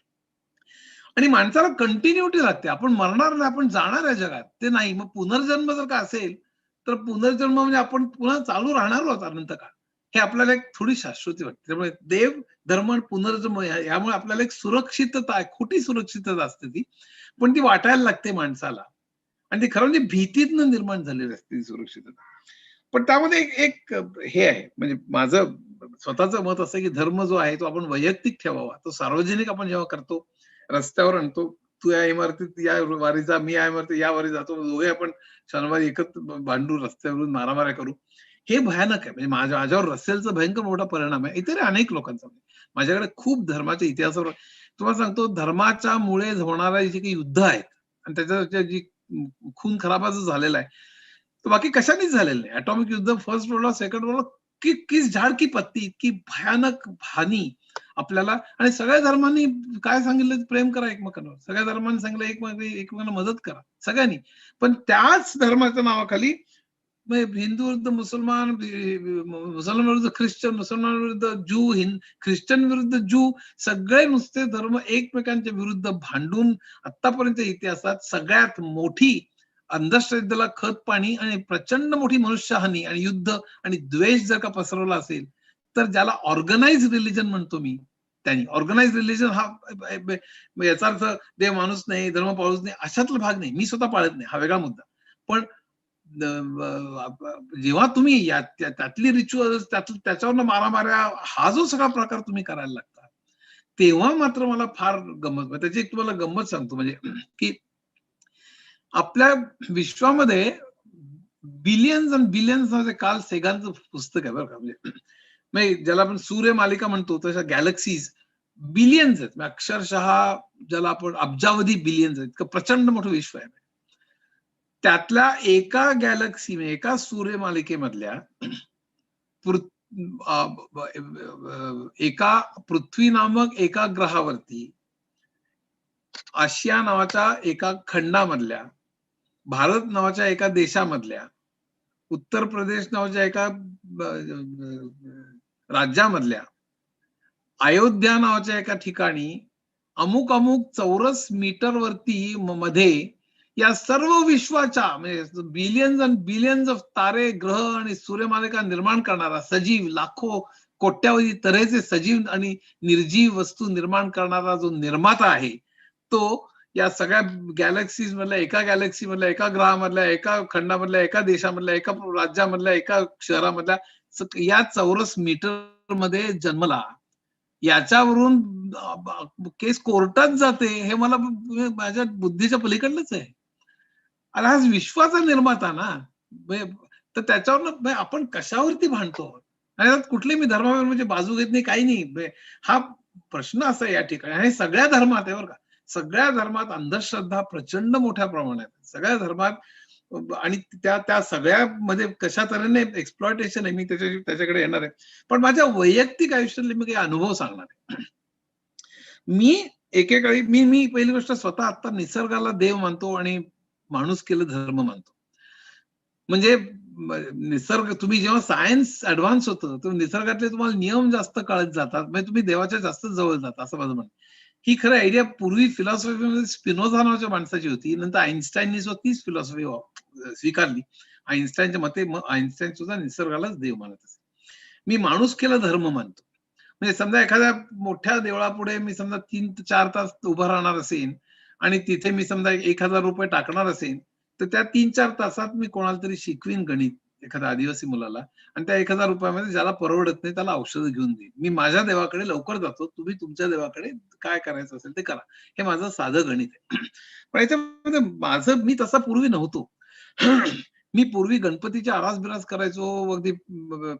आणि माणसाला कंटिन्युटी लागते. आपण मरणार नाही, आपण जाणार आहे जगात, ते नाही. मग पुनर्जन्म जर का असेल तर पुनर्जन्म म्हणजे आपण पुन्हा चालू राहणार आहोत अनंत काळ, हे आपल्याला एक थोडी शाश्वती वाटते. त्यामुळे देव, धर्म आणि पुनर्जन्म यामुळे आपल्याला एक सुरक्षितता आहे, खोटी सुरक्षितता असते ती, पण ती वाटायला लागते माणसाला. आणि ती खरं म्हणजे भीतीतनं निर्माण झालेली असते ती सुरक्षितता. पण त्यामध्ये एक हे आहे, म्हणजे माझं स्वतःचं मत असं की धर्म जो आहे तो आपण वैयक्तिक ठेवावा. तो सार्वजनिक आपण जेव्हा करतो, रस्त्यावर आणतो, तू या इमारतीत या वारी जा, मी या इमारतीत या वारी जातो, दोघे आपण शनिवारी एकत्र भांडू, रस्त्यावरून मारामाऱ्या करू, हे भयानक आहे. म्हणजे माझ्यावर रसेलचा भयंकर मोठा परिणाम आहे, इतर अनेक लोकांचा. माझ्याकडे खूप धर्माच्या इतिहासावर तुम्हाला सांगतो, धर्माच्या मुळे होणारा जे काही युद्ध आहेत आणि त्याच्या जी खून खराबा जो झालेला आहे, तो बाकी कशानेच झालेला नाही. ऍटॉमिक युद्ध, first world war, second world war, किस झाड की पत्ती, इतकी भयानक हानी आपल्याला. आणि सगळ्या धर्मांनी काय सांगितलं, प्रेम करा एकमेकांवर. सगळ्या धर्मांनी सांगितलं एकमेकांना मदत करा सगळ्यांनी. पण त्याच धर्माच्या नावाखाली हिंदू विरुद्ध मुसलमान, मुसलमान विरुद्ध ख्रिश्चन, मुसलमान विरुद्ध ज्यू, ख्रिश्चन विरुद्ध ज्यू, सगळे नुसते धर्म एकमेकांच्या विरुद्ध भांडून आतापर्यंत इतिहासात सगळ्यात मोठी अंधश्रद्धेला खत पाणी आणि प्रचंड मोठी मनुष्यहानी आणि युद्ध आणि द्वेष जर का पसरवला असेल, तर ज्याला ऑर्गनाइज रिलिजन म्हणतो मी, त्यांनी ऑर्गनाइज रिलिजन हा याचा अर्थ देव माणूस नाही, धर्म पाळूच नाही, अशातला भाग नाही. मी स्वतः पाळत नाही, हा वेगळा मुद्दा. पण जेव्हा तुम्ही त्यातली रिच्युअल्स, त्याच्यावर मारामाऱ्या, हा जो सगळा प्रकार तुम्ही करायला लागता, तेव्हा मात्र मला फार गंमत. त्याची एक तुम्हाला गंमत सांगतो, म्हणजे की आपल्या विश्वामध्ये बिलियन्स अँड बिलियन्स नावाचे कार्ल सेगानचं पुस्तक आहे बरं का. म्हणजे ज्याला आपण सूर्य मालिका म्हणतो तशा गॅलेक्सीज बिलियन्स आहेत, अक्षरशः ज्याला आपण अब्जावधी बिलियन्स आहेत, इतकं प्रचंड मोठं विश्व आहे. त्यातल्या एका गॅलेक्सी, एका सूर्यमालिकेमधल्या एका पृथ्वी नामक एका ग्रहावरती, आशिया नावाच्या एका खंडामधल्या, भारत नावाच्या एका देशामधल्या, उत्तर प्रदेश नावाच्या एका राज्यामधल्या, अयोध्या नावाच्या एका ठिकाणी अमुक अमुक चौरस मीटर वरती मध्ये या सर्व विश्वाच्या, म्हणजे बिलियन्स अँड बिलियन्स ऑफ तारे, ग्रह आणि सूर्यमालिका निर्माण करणारा सजीव, लाखो कोट्यावधी तऱ्हेचे सजीव आणि निर्जीव वस्तू निर्माण करणारा जो निर्माता आहे, तो या सगळ्या गॅलेक्सीज मधल्या, एका गॅलेक्सी मधल्या, एका ग्रहामधल्या, एका खंडामधल्या, एका देशामधल्या, एका राज्यामधल्या, एका शहरामधल्या या चौरस मीटर मध्ये जन्मला. याच्यावरून केस कोर्टात जाते, हे मला माझ्या बुद्धीच्या पलीकडलंच आहे. अरे हा विश्वाचा निर्माता ना, तर त्याच्यावर आपण कशावरती भांडतो. आणि कुठले मी धर्मावर म्हणजे बाजू घेत नाही, काही नाही. हा प्रश्न असा आहे या ठिकाणी, आणि सगळ्या धर्मात आहे बरं का, सगळ्या धर्मात अंधश्रद्धा प्रचंड मोठ्या प्रमाणात, सगळ्या धर्मात. आणि त्या सगळ्यामध्ये कशा तऱ्हेने एक्सप्लॉयटेशन आहे, मी त्याच्याकडे येणार आहे. पण माझ्या वैयक्तिक आयुष्यातले मी काही अनुभव सांगणार आहे. मी एकेकाळी मी पहिली गोष्ट स्वतः आता निसर्गाला देव मानतो आणि माणूस केलं धर्म मानतो. म्हणजे निसर्ग, तुम्ही जेव्हा सायन्स ऍडव्हान्स होतं तेव्हा निसर्गातले तुम्हाला नियम जास्त कळत जातात, म्हणजे तुम्ही देवाच्या जास्त जवळ जाता, असं माझं म्हणणं. ही खरं आयडिया पूर्वी फिलॉसॉफीमध्ये स्पिनोझा नावाच्या माणसाची होती, नंतर आईन्स्टाईननी तीच फिलॉसॉफी स्वीकारली. आईन्स्टाईनच्या मते आईन्स्टाईन सुद्धा निसर्गालाच देव मानत असे. मी माणूस केला धर्म मानतो. म्हणजे समजा एखाद्या मोठ्या देवळापुढे मी समजा 3 ते 4 तास उभा राहणार असेल आणि तिथे मी समजा 1000 रुपये टाकणार असेल, तर त्या 3-4 तासात मी कोणाला तरी शिकवीन गणित, एखाद्या आदिवासी मुलाला, आणि त्या 1000 रुपयामध्ये ज्याला परवडत नाही त्याला औषधं घेऊन देईन. मी माझ्या देवाकडे लवकर जातो, तुम्ही तुमच्या देवाकडे काय करायचं असेल ते करा, हे माझं साधं गणित आहे. पण याच्यामध्ये मी तसा पूर्वी नव्हतो. मी पूर्वी गणपतीच्या आरास बिरास करायचो, अगदी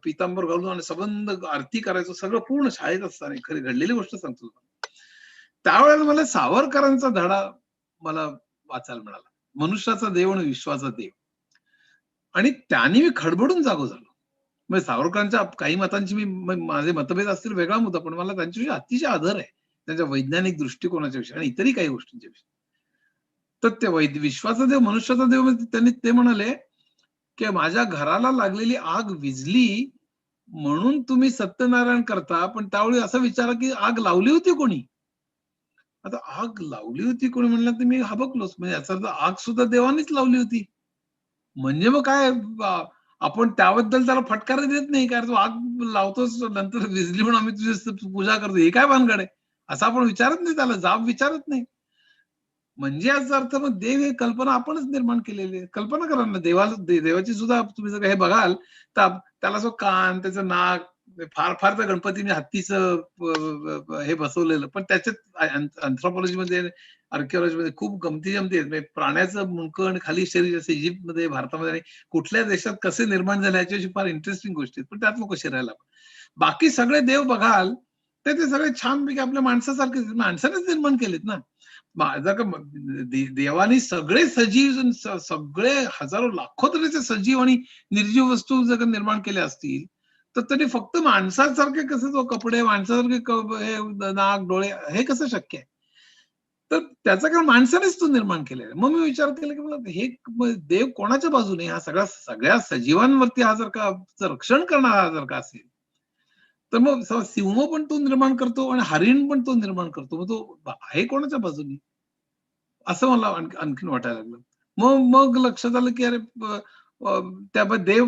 पितांबर घालून आणि सबंध आरती करायचो, सगळं पूर्ण शाळेत असताना. खरी घडलेली गोष्ट सांगतो. त्यावेळेला मला सावरकरांचा धडा मला वाचायला मिळाला, मनुष्याचा देव आणि विश्वाचा देव. आणि त्याने मी खडबडून जागो झालो. म्हणजे सावरकरांच्या काही मतांची माझे मतभेद असतील वेगळा मुद्दा, पण मला त्यांच्याविषयी अतिशय आदर आहे, त्यांच्या वैज्ञानिक दृष्टिकोनाच्या विषयी आणि इतरही काही गोष्टींच्या विषयी. तर ते विश्वाचा देव, मनुष्याचा देव, त्यांनी ते म्हणाले की माझ्या घराला लागलेली आग विझली म्हणून तुम्ही सत्यनारायण करता, पण त्यावेळी असं विचारा की आग लावली होती कोणी. आता आग लावली होती कोणी म्हणलं तर मी हबकलोच, म्हणजे याचा अर्थ आग सुद्धा देवानेच लावली होती. म्हणजे मग काय आपण त्याबद्दल त्याला फटकार देत नाही, कारण तो आग लावतोच नंतर विझली म्हणून आम्ही तुझी पूजा करतो, हे काय भानगड आहे, असं आपण विचारत नाही, त्याला जाब विचारत नाही. म्हणजे याचा अर्थ मग देव ही कल्पना आपणच निर्माण केलेली आहे. कल्पना करा ना, देवाची सुद्धा तुम्ही जर हे बघाल तर त्याला जो कान, त्याचं नाक, फार फार तर गणपतीने हत्तीचं हे बसवलेलं, पण त्याच्यात अँथ्रोपॉलॉजीमध्ये, आर्किओलॉजीमध्ये खूप गमती जमती आहेत. म्हणजे प्राण्याचं मुंडकं आणि खाली शरीर असं इजिप्तमध्ये, भारतामध्ये आणि कुठल्या देशात कसे निर्माण झाले याच्याविषयी फार इंटरेस्टिंग गोष्टी आहेत, पण त्यात नको शिरायला. बाकी सगळे देव बघाल तर ते सगळे छानपैकी आपल्या माणसासारखे माणसानेच निर्माण केलेत ना. जर का देवानी सगळे सजीव, सगळे हजारो लाखो तऱ्हेचे सजीव आणि निर्जीव वस्तू जर निर्माण केल्या असतील तर त्यांनी फक्त माणसासारखे कसे तो कपडे, माणसासारखे हे नाक, डोळे, हे कसं शक्य आहे. तर त्याचा कारण माणसानेच तो निर्माण केलेला आहे. मग मी विचार केला की मला हे देव कोणाच्या बाजूने, हा सगळ्या सजीवांवरती हा जर का रक्षण करणारा जर का असेल तर मग सिंह पण तो निर्माण करतो आणि हरिण पण तो निर्माण करतो, मग तो आहे कोणाच्या बाजूने, असं मला आणखीन वाटायला लागलं. मग लक्षात आलं की अरे त्यामध्ये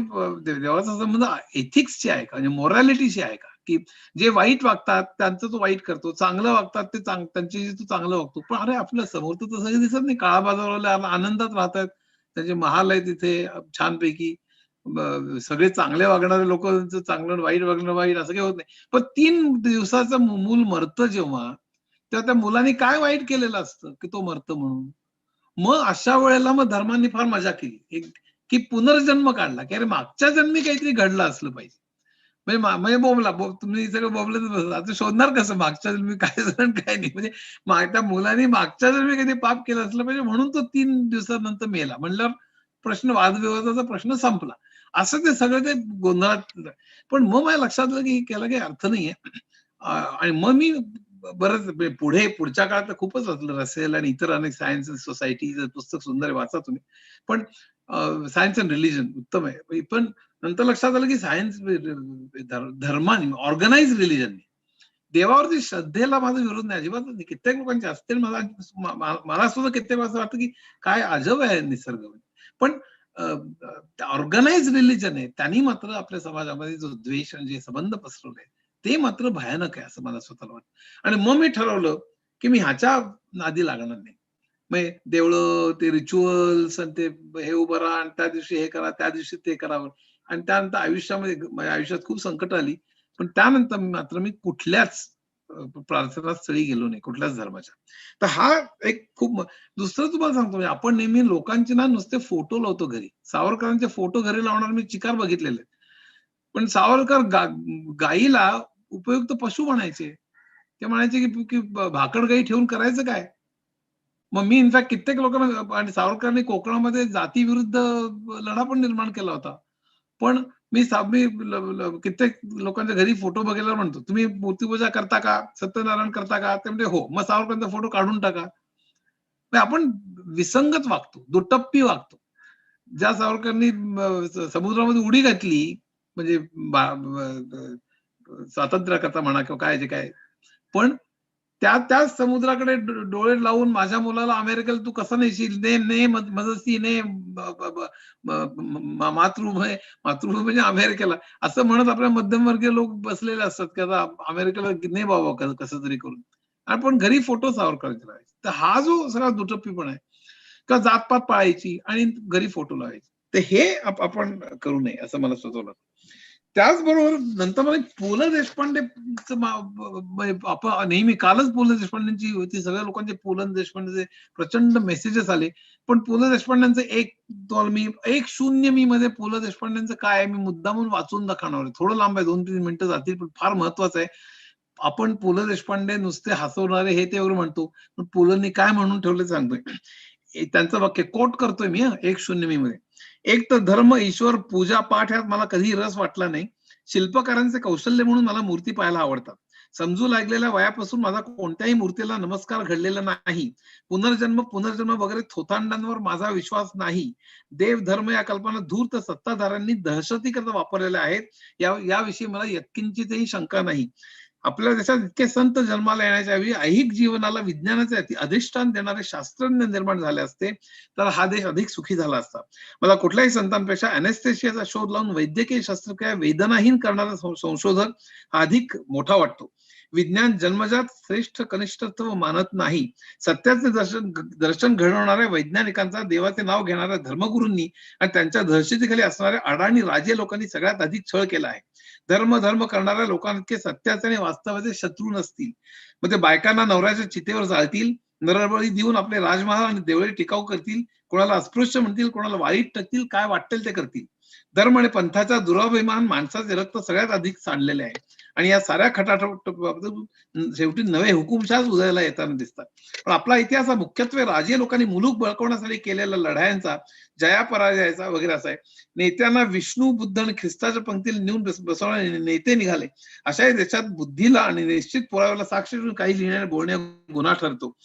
देवाचा संबंध एथिक्सची आहे का, म्हणजे मोरॅलिटीशी आहे का, की जे वाईट वागतात त्यांचं तो वाईट करतो, चांगलं वागतात ते त्यांची तो चांगलं वागतो. पण अरे आपल्या समोर तर तसं दिसत नाही, काळा बाजारवाले आनंदात राहतात, त्यांचे महाल आहे तिथे छानपैकी, सगळे चांगले वागणारे लोक चांगलं, वाईट वागणं वाईट, असं काही होत नाही. पण 3 दिवसाचं मूल मरतं जेव्हा, तेव्हा त्या मुलाने काय वाईट केलेलं असतं की तो मरतं म्हणून. मग अशा वेळेला मग धर्मांनी फार मजा केली, की पुनर्जन्म काढला, की अरे मागच्या जन्मी काहीतरी घडलं असलं पाहिजे. म्हणजे तुम्ही सगळं बोबलतच बसला, आता शोधणार कसं मागच्या जन्मी काय झालं काय नाही. म्हणजे त्या मुलाने मागच्या जन्मी कधी पाप केलं असलं पाहिजे म्हणून तो 3 दिवसानंतर मेला म्हणल्यावर प्रश्न, वादविवादाचा प्रश्न संपला. असं ते सगळं ते गोंधळात. पण मग माझ्या लक्षात आलं की त्याला काही अर्थ नाहीये. आणि मग मी बरंच पुढच्या काळात तर खूपच वाचलं, रसेल आणि इतर अनेक सायन्स अँड सोसायटी पुस्तक सुंदर आहे, वाचा तुम्ही. पण सायन्स अँड रिलिजन उत्तम आहे. पण नंतर लक्षात आलं की सायन्स, धर्माने, ऑर्गनाइज रिलिजन, देवावरती श्रद्धेला माझा विरोध नाही, अजिबात नाही. कित्येक लोकांचे असते, मला सुद्धा कित्येक असं वाटतं की काय अजब आहे निसर्ग. पण ऑर्गनाइज रिलिजन आहे, त्यांनी मात्र आपल्या समाजामध्ये जो द्वेष आणि जे संबंध पसरवले ते मात्र भयानक आहे, असं मला स्वतःला वाटतं. आणि मग मी ठरवलं की मी ह्याच्या नादी लागणार नाही. मग देवळं, ते रिच्युअल्स आणि ते हे उभं राहा आणि त्या दिवशी हे करा, त्या दिवशी ते करावं. आणि त्यानंतर आयुष्यामध्ये, माझ्या आयुष्यात खूप संकट आली, पण त्यानंतर मात्र मी कुठल्याच प्रार्थनास्थळी गेलो नाही, कुठल्याच धर्माच्या. तर हा एक खूप दुसरं तुम्हाला सांगतो, म्हणजे आपण नेहमी लोकांचे ना नुसते फोटो लावतो घरी. सावरकरांचे फोटो घरी लावणार मी चिकार बघितलेले, पण सावरकर गाईला उपयुक्त पशु म्हणायचे. ते म्हणायचे की भाकड गाई ठेवून करायचं काय. मग मी इनफॅक्ट कित्येक लोकांना, आणि सावरकरांनी कोकणामध्ये जातीविरुद्ध लढा पण निर्माण केला होता. पण मी कित्येक लोकांच्या घरी फोटो बघायला म्हणतो, तुम्ही मूर्तीपूजा करता का, सत्यनारायण करता का, ते म्हणजे हो. मग सावरकरांचा फोटो काढून टाका. आपण विसंगत वागतो, दुटप्पी वागतो. ज्या सावरकरांनी समुद्रामध्ये उडी घातली, म्हणजे स्वातंत्र्य करता म्हणा किंवा काय जे काय, पण त्याच समुद्राकडे डोळे लावून माझ्या मुलाला अमेरिकेला तू कसं नेशील, ने मदती ने मातृभूमी, मातृभूमी म्हणजे अमेरिकेला, असं म्हणत आपल्या मध्यमवर्गीय लोक बसलेले असतात की आता अमेरिकेला ने बाबा कसं तरी करून. आपण घरी फोटो सावरकरांचे लावायचे. तर हा जो सगळा दुटप्पीपणा आहे, किंवा जातपात पाळायची आणि घरी फोटो लावायचे, तर हे आपण करू नये असं मला सुचवलं. त्याचबरोबर नंतर मला पु ल देशपांडे, आपण नेहमी, कालच पु ल देशपांडेंची होती, सगळ्या लोकांचे पु ल देशपांडेचे प्रचंड मेसेजेस आले, पण पु ल देशपांडेंचं मी 1-0 मी मध्ये पु ल देशपांडेंचं काय आहे मी मुद्दामून वाचून दाखवणार आहे. थोडं लांब आहे, 2-3 मिनिटं जातील, पण फार महत्वाचं आहे. आपण पु ल देशपांडे नुसते हसवणारे हे ते वगैरे म्हणतो, पण पु लंनी काय म्हणून ठेवलं सांगतोय. त्यांचं वाक्य कोट करतोय मी, 1-0 मी मध्ये. एक तर धर्म, ईश्वर, पूजा पाठ यात मला कधी रस वाटला नाही. शिल्पकारांचे कौशल्य म्हणून मला मूर्ती पाहायला आवडतात. समजू लागलेल्या वयापासून माझा कोणत्याही मूर्तीला नमस्कार घडलेला नाही. पुनर्जन्म वगैरे थोतांडांवर माझा विश्वास नाही. देव धर्म या कल्पना धूर्त सत्ताधाऱ्यांनी दहशतीकरता वापरलेल्या आहेत. याविषयी मला यत्किंचितही शंका नाही. आपल्या देशात इतके संत जन्माला येण्याच्या ऐवजी ऐहिक जीवनाला विज्ञानाचे अधिष्ठान देणारे शास्त्रज्ञ निर्माण झाले असते तर हा देश अधिक सुखी झाला असता. मला कुठल्याही संतांपेक्षा अनेस्थेशियाचा शोध लावून वैद्यकीय शस्त्रक्रिया वेदनाहीन करणारा संशोधक हा अधिक मोठा वाटतो. विज्ञान जन्मजात श्रेष्ठ कनिष्ठत्व मानत नाही. सत्याचे दर्शन घडवणाऱ्या वैज्ञानिकांचा, देवाचे नाव घेणाऱ्या धर्मगुरूंनी आणि त्यांच्या दहशतीखाली असणाऱ्या अडाणी राजे लोकांनी सगळ्यात अधिक छळ केला आहे. धर्म करणाऱ्या लोकांचे सत्याचे आणि वास्तवाचे शत्रू नसतील. मग ते बायकांना नवऱ्याच्या चितेवर जाळतील, नरबळी देऊन आपले राजमहाल आणि देवळे टिकाऊ करतील, कोणाला अस्पृश्य म्हणतील, कोणाला वाईट टाकतील, काय वाटेल ते करतील. धर्म आणि पंथाचा दुराभिमान माणसाचे रक्त सगळ्यात अधिक सांडलेले आहे आणि या साऱ्या खटाटोपातून शेवटी नवे हुकुमशाह उदयाला येताना दिसतात. पण आपला इतिहास हा मुख्यत्वे राजे लोकांनी मुलूक बळकवण्यासाठी केलेल्या लढायांचा, जयापराजयाचा वगैरे असा आहे. नेत्यांना विष्णू, बुद्ध आणि ख्रिस्ताच्या पंक्तीला नेऊन बसवणारे नेते निघाले. अशाही देशात बुद्धीला आणि निश्चित पुराव्याला साक्ष देऊन काही लिहिण्याने बोलणे गुन्हा ठरतो.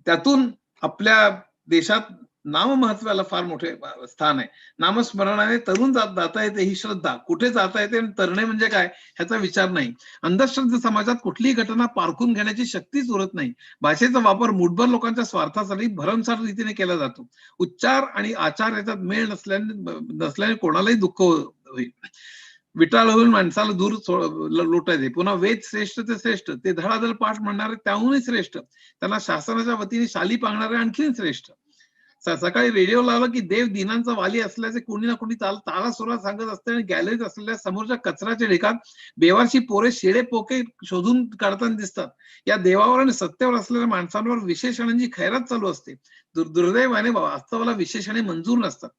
त्यातून आपल्या देशात नाममहत्वाला फार मोठे स्थान आहे. नामस्मरणाने तरुण जाता येते ही श्रद्धा. कुठे जाता येते आणि तरणे म्हणजे काय ह्याचा विचार नाही. अंधश्रद्धा समाजात कुठलीही घटना पारखून घेण्याची शक्तीच उरत नाही. भाषेचा वापर मूठभर लोकांच्या स्वार्थासाठी भरमसाठ रीतीने केला जातो. उच्चार आणि आचार याच्यात मेळ नसल्याने कोणालाही दुःख होईल. विटाळ होऊन माणसाला दूर लोटायचे. पुन्हा वेद श्रेष्ठ ते श्रेष्ठ, ते धडाधड पाठ म्हणणारे त्याहूनही श्रेष्ठ, त्यांना शासनाच्या वतीने शाली पांगणारे आणखीन श्रेष्ठ. सकाळी रेडिओ लावला की देव दिनांचा वाली असल्याचे कोणी ना कोणी ताला सुरात सांगत असते आणि गॅलरीत असलेल्या समोरच्या कचऱ्याच्या ढेकात बेवारशी पोरे शेडे पोके शोधून काढताना दिसतात. या देवावर आणि सत्तेवर असलेल्या माणसांवर विशेषणांची खैरात चालू असते. दुर्दैवाने वास्तवाला विशेषणे मंजूर नसतात.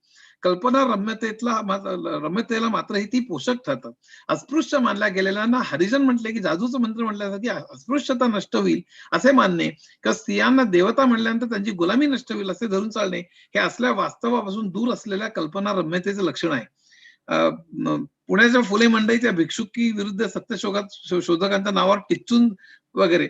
कल्पना रम्यतेला मात्र ही ती पोषक ठरतात. अस्पृश्य मानल्या गेलेल्यांना हरिजन म्हटले की जादूचं मंत्र म्हटल्यासाठी अस्पृश्यता नष्ट होईल असे मानणे किंवा स्त्रियांना देवता म्हणल्यानंतर त्यांची गुलामी नष्ट होईल असे धरून चालणे हे असल्या वास्तवापासून दूर असलेल्या कल्पना रम्यतेचे लक्षण आहे. पुण्याच्या फुले मंडईच्या भिक्षुकी विरुद्ध सत्यशोधकांच्या नावावर टिच्चून वगैरे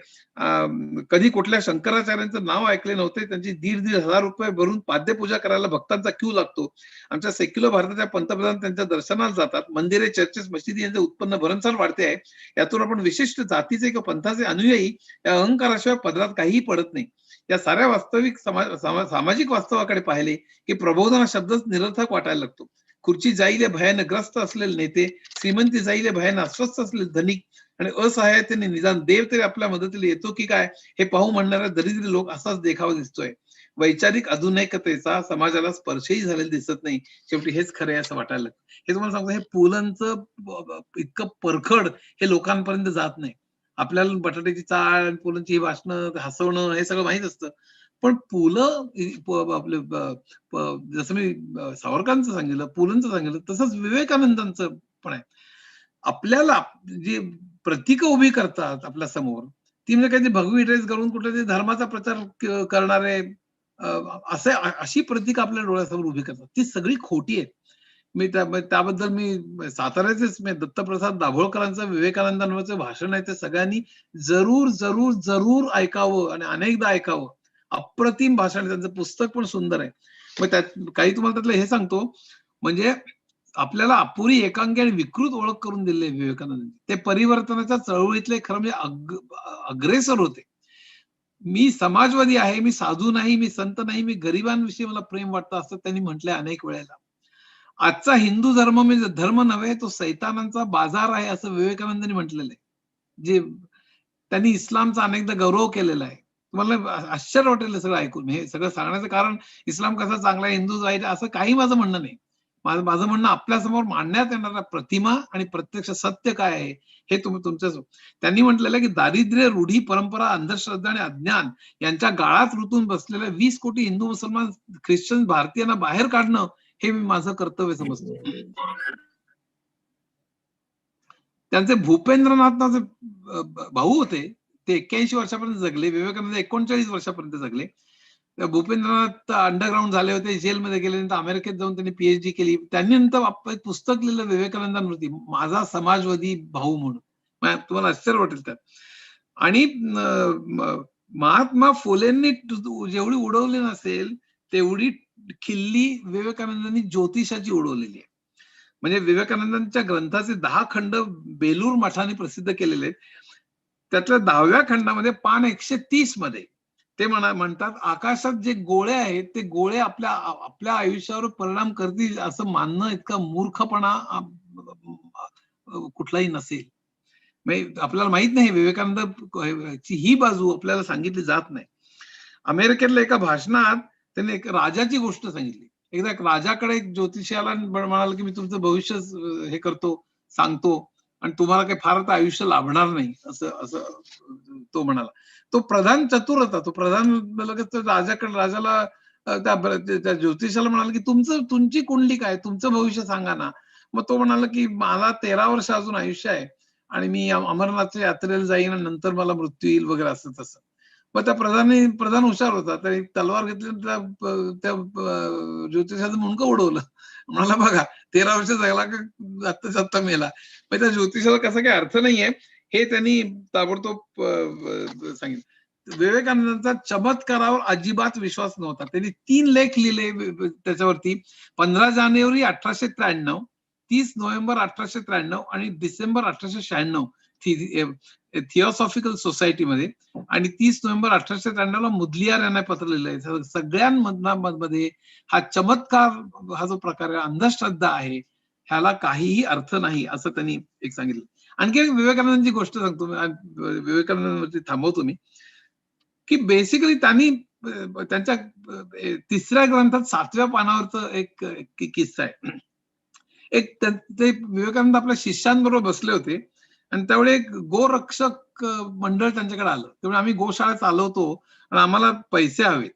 कधी कुठल्या शंकराचार्यांचं नाव ऐकले नव्हते. त्यांची 1,500 रुपये भरून पाद्यपूजा करायला भक्तांचा क्यू लागतो. आमच्या सेक्युलर भारताच्या पंतप्रधान त्यांच्या दर्शनाला जातात. मंदिरे, चर्चेस, मशिदी यांचे उत्पन्न भरमसाठ वाढते आहे. यातून आपण विशिष्ट जातीचे किंवा पंथाचे अनुयायी या अहंकाराशिवाय पदरात काहीही पडत नाही. या साऱ्या वास्तविक सामाजिक वास्तवाकडे पाहिले की प्रबोधन हा शब्दच निरर्थक वाटायला लागतो. खुर्ची जाईले भयाने ग्रस्त असलेले नेते, श्रीमंती जाईले भयाने अस्वस्थ असलेले धनिक आणि असहायतेने निदान देव तरी आपल्या मदतीला येतो की काय हे पाहू म्हणणारे दरिद्री लोक असाच देखावा दिसतोय. वैचारिक आधुनिकतेचा समाजाला स्पर्शही झालेला दिसत नाही. शेवटी हेच खरे असं वाटायला लागतं. हे तुम्हाला सांगतो, हे पुलंचं इतकं परखड हे लोकांपर्यंत जात नाही. आपल्याला बटाट्याची चाळ, पुलंची भाषणं, हसवणं हे सगळं माहित असतं. पण पुलं आपले जसं मी सावरकरांचं सांगितलं, पुलंचं सांगितलं, तसंच विवेकानंदांचं पण आहे. आपल्याला जी प्रतीक उभी करतात आपल्या समोर, ती म्हणजे काही भगवी ड्रेस घालून कुठल्या धर्माचा प्रचार करणारे अशी प्रतीक आपल्या डोळ्यासमोर उभी करतात, ती सगळी खोटी आहेत. त्याबद्दल मी साताऱ्याचेच दत्तप्रसाद दाभोळकरांचं विवेकानंदांवरचं भाषण आहे ते सगळ्यांनी जरूर जरूर जरूर ऐकावं आणि अनेकदा ऐकावं. अप्रतिम भाषण, त्यांचं पुस्तक पण सुंदर आहे. मग त्यात काही तुम्हाला त्यातलं हे सांगतो, म्हणजे आपल्याला अपुरी एकांगी आणि विकृत ओळख करून दिली विवेकानंद. ते परिवर्तनाच्या चळवळीतले खरं म्हणजे अग्रेसर होते. मी समाजवादी आहे, मी साधू नाही, मी संत नाही, मी गरिबांविषयी मला प्रेम वाटतं असं त्यांनी म्हटलंय अनेक वेळेला. आजचा हिंदू धर्म म्हणजे धर्म नव्हे, तो सैतानांचा बाजार आहे असं विवेकानंदांनी म्हटलेलं आहे. जे त्यांनी इस्लामचा अनेकदा गौरव केलेला आहे. तुम्हाला आश्चर्य वाटेल सगळं ऐकून. हे सगळं सांगण्याचं कारण इस्लाम कसा चांगला आहे, हिंदू वाईट असं काही माझं म्हणणं नाही. माझं म्हणणं आपल्यासमोर मांडण्यात येणारा प्रतिमा आणि प्रत्यक्ष सत्य काय आहे हे तुमच्या त्यांनी म्हटलेलं की दारिद्र्य, रूढी, परंपरा, अंधश्रद्धा आणि अज्ञान यांच्या गाळात रुतून बसलेल्या 20 कोटी हिंदू, मुसलमान, ख्रिश्चन भारतीयांना बाहेर काढणं हे मी माझं कर्तव्य समजतो. त्यांचे भूपेंद्रनाथ नावाचे भाऊ होते, ते 81 वर्षापर्यंत जगले. विवेकानंद 39 वर्षापर्यंत जगले. भूपेंद्रनाथ अंडरग्राऊंड झाले होते, जेलमध्ये गेल्यानंतर अमेरिकेत जाऊन त्यांनी पीएचडी केली. त्यांनी नंतर एक पुस्तक लिहिलं विवेकानंदांवरती, माझा समाजवादी भाऊ म्हणून. तुम्हाला आश्चर्य वाटेल त्यात. आणि महात्मा फुलेंनी जेवढी उडवली नसेल तेवढी खिल्ली विवेकानंदांनी ज्योतिषाची उडवलेली आहे. म्हणजे विवेकानंदांच्या ग्रंथाचे 10 खंड बेलूर मठाने प्रसिद्ध केलेले आहेत. त्यातल्या 10व्या खंडामध्ये पान 130 मध्ये ते म्हणतात, आकाशात जे गोळे आहेत ते गोळे आपल्या आयुष्यावर परिणाम करतील असं मानणं इतका मूर्खपणा कुठलाही नसेल. म्हणजे आपल्याला माहित नाही विवेकानंदची ही बाजू आपल्याला सांगितली जात नाही. अमेरिकेतल्या एका भाषणात त्यांनी एक राजाची गोष्ट सांगितली. एकदा एक राजाकडे एक ज्योतिषाला म्हणाला की मी तुमचं भविष्य हे करतो, सांगतो आणि तुम्हाला काही फार आता आयुष्य लाभणार नाही असं तो म्हणाला. तो प्रधान चतुर होता. तो प्रधान लगेच राजाला त्या ज्योतिषाला म्हणाला की तुमची कुंडली काय, तुमचं भविष्य सांगा ना. मग तो म्हणाला की मला 13 वर्ष अजून आयुष्य आहे आणि मी अमरनाथच्या यात्रेला जाईन आणि नंतर मला मृत्यू येईल वगैरे असं तसं. मग त्या प्रधान हुशार होता, तर एक तलवार घेतली, त्या ज्योतिषाचं मुंडकं उडवलं. म्हणाला बघा 13 वर्ष जगला का आत्ता मेला. मग त्या ज्योतिषाला कसा काही अर्थ नाहीये हे त्यांनी ताबडतोब सांगितलं. विवेकानंदांचा चमत्कारावर अजिबात विश्वास नव्हता. त्यांनी 3 लेख लिहिले त्याच्यावरती. 15 जानेवारी 1893, 30 नोव्हेंबर 1893 आणि डिसेंबर 1896 थिओसॉफिकल सोसायटीमध्ये, आणि 30 नोव्हेंबर 1893 ला मुदलियार यांना पत्र लिहिलंय. सगळ्यांमध्ये हा चमत्कार हा जो प्रकार आहे, अंधश्रद्धा आहे, ह्याला काहीही अर्थ नाही असं त्यांनी एक सांगितलं. आणखी एक विवेकानंदांची गोष्ट सांगतो, विवेकानंदांवरती थांबवतो मी, की बेसिकली त्यांनी त्यांच्या 3ऱ्या ग्रंथात 7व्या पानावरचा एक किस्सा आहे. एक ते विवेकानंद आपल्या शिष्यांबरोबर बसले होते आणि त्यावेळी एक गोरक्षक मंडळ त्यांच्याकडे आलं. त्यामुळे आम्ही गोशाळा चालवतो आणि आम्हाला पैसे हवेत.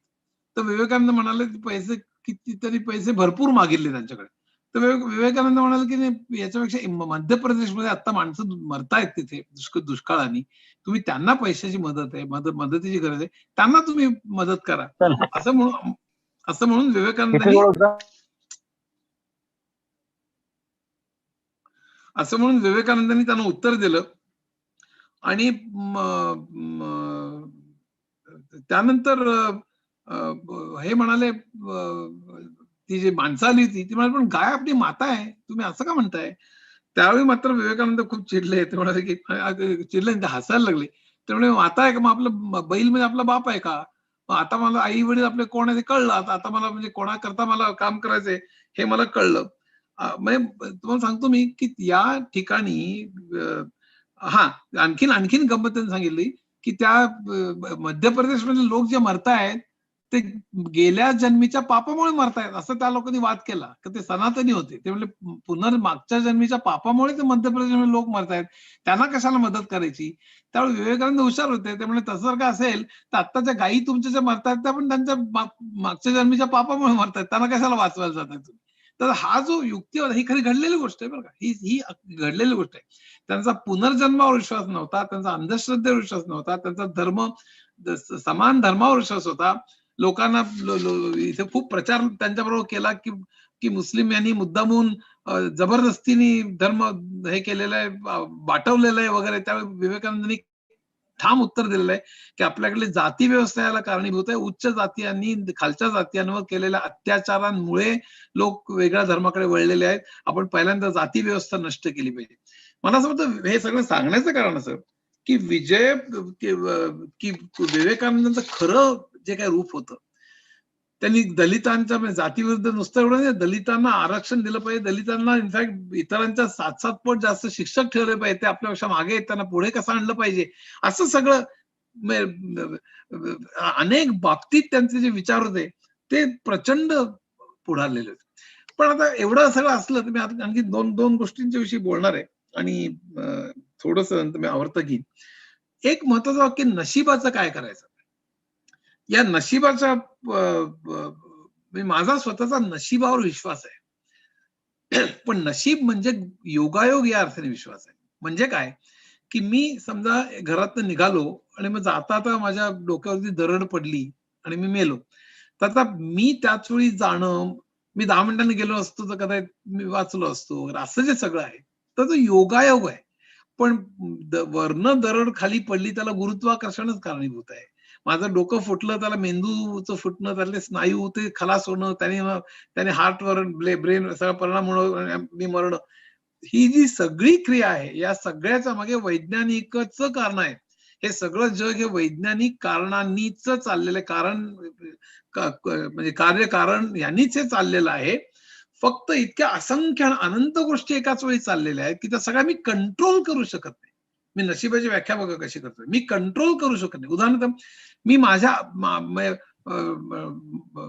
तर विवेकानंद म्हणाले पैसे कितीतरी पैसे भरपूर मागितले त्यांच्याकडे. तर विवेकानंद म्हणाले की नाही, याच्यापेक्षा मध्य प्रदेशमध्ये आता माणसं मरतायत तिथे दुष्काळाने, तुम्ही त्यांना पैशाची मदत आहे, मदतीची गरज आहे, त्यांना तुम्ही मदत करा असं म्हणून विवेकानंदांनी त्यांना उत्तर दिलं. आणि त्यानंतर हे म्हणाले, ती जी माणसं आली होती ती म्हणाली पण गाय आपली माता आहे, तुम्ही असं का म्हणताय. त्यावेळी मात्र विवेकानंद खूप चिडले. ते म्हणाले की चिडले, ते हसायला लागले. ते म्हणे माता आहे का, मग आपलं बैल म्हणजे आपला बाप आहे का, आता मला आई वडील आपले कोण आहे ते कळलं, आता मला म्हणजे कोणाकरता मला काम करायचंय हे मला कळलं. म्हणजे तुम्हाला सांगतो मी की या ठिकाणी आणखीन गंमत त्यांनी सांगितली की त्या मध्य प्रदेशमध्ये लोक जे मरतायत ते गेल्या जन्मीच्या पापामुळे मरतायत असं त्या लोकांनी वाद केला. की ते सनातनी होते. ते म्हणले मागच्या जन्मीच्या पापामुळे ते मध्य प्रदेशमध्ये लोक मरतायत, त्यांना कशाला मदत करायची. त्यावेळी विवेकानंद हुशार होते. ते म्हणजे तसं जर का असेल तर आत्ताच्या गायी तुमच्या ज्या मरतायत त्या पण त्यांच्या मागच्या जन्मीच्या पापामुळे मरतायत, त्यांना कशाला वाचवायला जाताय तुम्ही. तर हा जो युक्ती होता ही खरी घडलेली गोष्ट आहे बरं का, ही घडलेली गोष्ट आहे. त्यांचा पुनर्जन्मावर विश्वास नव्हता, त्यांचा अंधश्रद्धेवर विश्वास नव्हता, त्यांचा समान धर्मावर विश्वास होता. लोकांना इथे खूप प्रचार त्यांच्याबरोबर केला की मुस्लिम यांनी मुद्दामून जबरदस्तीने धर्म हे केलेलं आहे, वाटवलेलं आहे वगैरे. त्यावेळी विवेकानंदांनी ठाम उत्तर दिलेलं आहे की आपल्याकडे जाती व्यवस्था याला कारणीभूत आहे. उच्च जातीयांनी खालच्या जातीयांवर केलेल्या अत्याचारांमुळे लोक वेगळ्या धर्माकडे वळलेले आहेत. आपण पहिल्यांदा जाती व्यवस्था नष्ट केली पाहिजे. मला असं वाटतं हे सगळं सांगण्याचं कारण असं की विवेकानंदांचं खरं जे काही रूप होतं, त्यांनी दलितांच्या जातीविरुद्ध नुसतं एवढं नाही, दलितांना आरक्षण दिलं पाहिजे, दलितांना इनफॅक्ट इतरांच्या 7-7 पट जास्त शिक्षक ठेवले पाहिजे, ते आपल्यापेक्षा मागे आहेत, त्यांना पुढे कसं आणलं पाहिजे, असं सगळं अनेक बाबतीत त्यांचे जे विचार होते ते प्रचंड पुढारलेले होते. पण आता एवढं सगळं असलं तर मी आणखी दोन गोष्टींच्या विषयी बोलणार आहे आणि थोडस मी आवर्त घेईन. एक महत्वाचं वाक्य, नशिबाचं काय करायचं. या नशिबाचा माझा स्वतःचा नशिबावर विश्वास आहे, पण नशीब म्हणजे योगायोग या अर्थाने विश्वास आहे. म्हणजे काय की मी समजा घरातनं निघालो आणि मग जाता माझ्या डोक्यावरती दरड पडली आणि मी मेलो, तर आता मी त्याच वेळी जाणं, मी 10 मिनिटांनी गेलो असतो तर कदाचित मी वाचलो असतो वगैरे, असं जे सगळं आहे तर तो योगायोग आहे. पण वरनं दरड खाली पडली त्याला गुरुत्वाकर्षणच कारणीभूत आहे. माझं डोकं फुटलं त्याला मेंदूचं फुटणं, त्यातले स्नायू ते खलास होणं, त्याने हार्टवर ब्रेन सगळा परिणाम होणं, मी मरणं, ही जी सगळी क्रिया आहे या सगळ्याच्या मागे वैज्ञानिकच कारण आहे. हे सगळं जग हे वैज्ञानिक कारणांनीच चाललेलं आहे. कारण म्हणजे कार्यकारण यांनीच हे चाललेलं आहे. फक्त इतक्या असंख्य अनंत गोष्टी एकाच वेळी चाललेल्या आहेत की त्या सगळ्या मी कंट्रोल करू शकत नाही. मी नशिबाची व्याख्या बघा कशी करतोय. मी कंट्रोल करू शकत नाही. उदाहरणार्थ मी माझ्या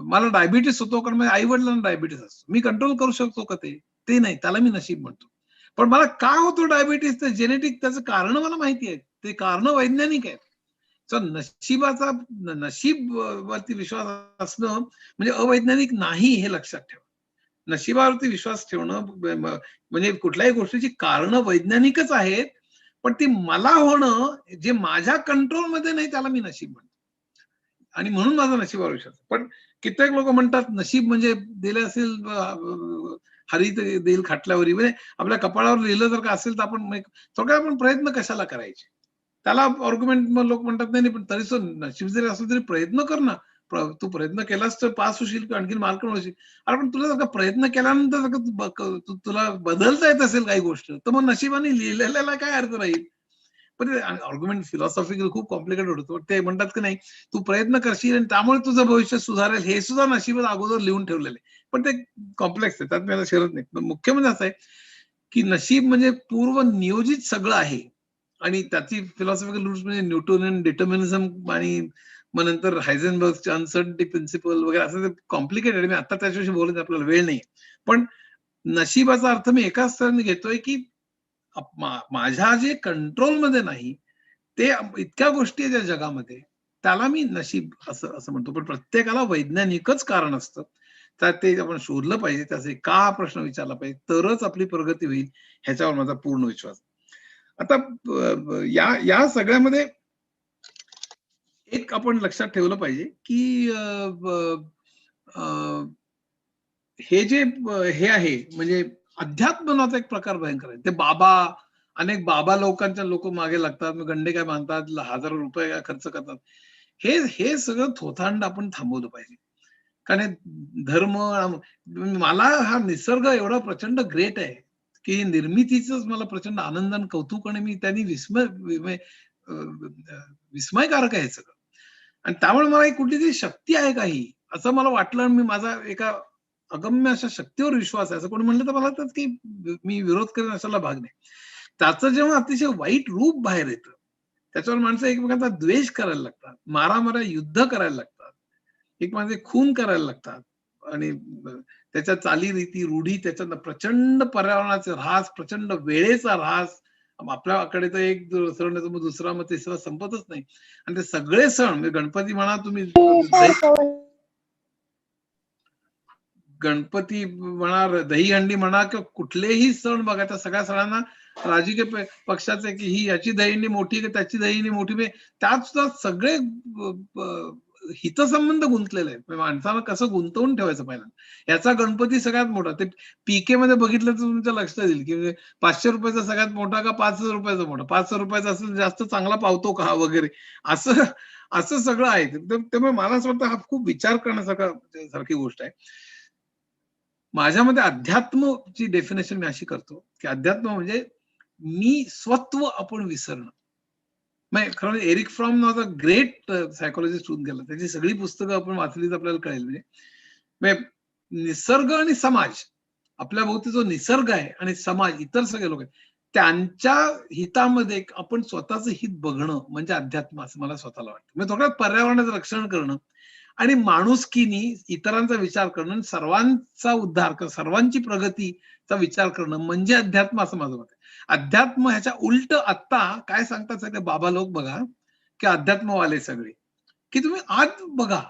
मला डायबिटीस होतो कारण माझ्या आई वडिलांना डायबिटीस असतो. मी कंट्रोल करू शकतो का ते? ते नाही, त्याला मी नशीब म्हणतो. पण मला का होतो डायबिटीस, ते जेनेटिक, त्याचं कारण मला माहिती आहे. ते कारण वैज्ञानिक आहेत. नशिबाचा नशीब वरती विश्वास असणं म्हणजे अवैज्ञानिक नाही हे लक्षात ठेवा. नशिबावरती विश्वास ठेवणं म्हणजे कुठल्याही गोष्टीची कारण वैज्ञानिकच आहेत, पण ती मला होणं जे माझ्या कंट्रोलमध्ये नाही त्याला मी नशीब म्हणतो. आणि म्हणून माझा नशिबावर विश्वास. पण कित्येक लोक म्हणतात नशीब म्हणजे दिले असेल हरी देईल खाटल्यावरी, म्हणजे आपल्या कपाळावर लिहिलं जर का असेल तर आपण थोडक्यात आपण प्रयत्न कशाला करायचे, त्याला आर्ग्युमेंट लोक म्हणतात नाही पण तरी नशीब जरी असलं तरी प्रयत्न कर ना. तू प्रयत्न केलास तर पास होशील किंवा आणखी मार्क मिळवशील. अरे पण तुला जर का प्रयत्न केल्यानंतर जर का तुला बदलता येत असेल काही गोष्ट तर मग नशिबाने लिहिलेल्याला काय अर्थ राहील. पण आर्ग्युमेंट फिलॉसॉफिकल खूप कॉम्प्लिकेटेड होतो. ते म्हणतात की नाही तू प्रयत्न करशील आणि त्यामुळे तुझं भविष्य सुधारेल, हे सुद्धा नशिबात अगोदर लिहून ठेवलेलं आहे. पण ते कॉम्प्लेक्स आहे, त्यात मी आता शिरत नाही. पण मुख्य म्हणजे असं आहे की नशीब म्हणजे पूर्व नियोजित सगळं आहे. आणि त्याची फिलॉसॉफिकल रूट्स म्हणजे न्यूटोनियन डिटर्मिनिझम आणि मग नंतर हायझेनबर्गचे अनसर्टनिटी प्रिन्सिपल वगैरे, असं कॉम्प्लिकेटेड. मी आता त्याच्याविषयी बोलत आपल्याला वेळ नाही. पण नशिबाचा अर्थ मी एकाच स्तराने घेतोय की माझ्या जे कंट्रोलमध्ये नाही ते इतक्या गोष्टी आहेत या जगामध्ये, त्याला मी नशीब असं असं म्हणतो. पण प्रत्येकाला वैज्ञानिकच कारण असतं. तर ते आपण शोधलं पाहिजे, त्याचे का प्रश्न विचारला पाहिजे, तरच आपली प्रगती होईल, ह्याच्यावर माझा पूर्ण विश्वास. आता या या सगळ्यामध्ये एक आपण लक्षात ठेवलं पाहिजे की हे जे हे आहे म्हणजे अध्यात्म नावाचा एक प्रकार भयंकर आहे. ते बाबा, अनेक बाबा लोक मागे लागतात, मग गंडे काय बांधतात, हजारो रुपये काय खर्च करतात. हे हे सगळं थोथांड आपण थांबवलं पाहिजे. कारण धर्म, मला हा निसर्ग एवढा प्रचंड ग्रेट आहे की निर्मितीच मला प्रचंड आनंद आणि कौतुक, आणि मी त्यांनी विस्मयकारक आहे सगळं. आणि त्यामुळे मला एक कुठली तरी शक्ती आहे काही असं मला वाटलं. आणि मी माझा एका अगम्य अशा शक्तीवर विश्वास आहे असं कोणी म्हणलं तर मला तर की मी विरोध करेन अशाला भाग नाही. त्याचं जेव्हा अतिशय वाईट रूप बाहेर येतं, त्याच्यावर माणसं एकमेकांचा द्वेष करायला लागतात, मारामारा युद्ध करायला लागतात, एकमेकांचे खून करायला लागतात, आणि त्याच्या चालीरीती रूढी, त्याच्यात प्रचंड पर्यावरणाचा ऱ्हास, प्रचंड वेळेचा ऱ्हास. आपल्याकडे तर एक सण येतो मग दुसरा मग तिसरा संपतच नाही. आणि ते सगळे सण म्हणजे गणपती म्हणा तुम्ही, गणपती म्हणा, दहीहंडी म्हणा, किंवा कुठलेही सण बघा, त्या सगळ्या सणांना राजकीय पक्षाचे की ही याची दहीहंडी मोठी की त्याची दहीहंडी मोठी, त्यात सुद्धा सगळे हितसंबंध गुंतलेले आहेत. माणसाला कसं गुंतवून ठेवायचं पहिल्यांदा, याचा गणपती सगळ्यात मोठा. ते पीके मध्ये बघितलं तर तुमच्या लक्षात येईल की 500 रुपयाचा सगळ्यात मोठा का 5,000 रुपयाचा मोठा, 500 रुपयाचा असेल जास्त चांगला पावतो का वगैरे, असं असं सगळं आहे. त्यामुळे मला असं वाटतं हा खूप विचार करण्यासारखी गोष्ट आहे. माझ्यामध्ये अध्यात्मची डेफिनेशन मी अशी करतो की अध्यात्म म्हणजे मी स्वत्व आपण विसरणं. खरं एरिक फ्रॉम नावाचा ग्रेट सायकोलॉजिस्ट होऊन गेला, त्याची सगळी पुस्तकं आपण वाचली तर आपल्याला कळेल. म्हणजे निसर्ग आणि समाज, आपल्या भोवती जो निसर्ग आहे आणि समाज, इतर सगळे लोक आहेत, त्यांच्या हितामध्ये आपण स्वतःचं हित बघणं म्हणजे अध्यात्म असं मला स्वतःला वाटतं. म्हणजे थोडक्यात पर्यावरणाचं रक्षण करणं आणि माणुसकीनी इतरांचा विचार करणं, सर्वांचा उद्धार, सर्वांची प्रगतीचा विचार करणं म्हणजे अध्यात्म असं माझं मत आहे. अध्यात्म ह्याच्या उलट आत्ता काय सांगतात सगळे बाबा लोक बघा की अध्यात्मवाले सगळे, की तुम्ही आत बघा,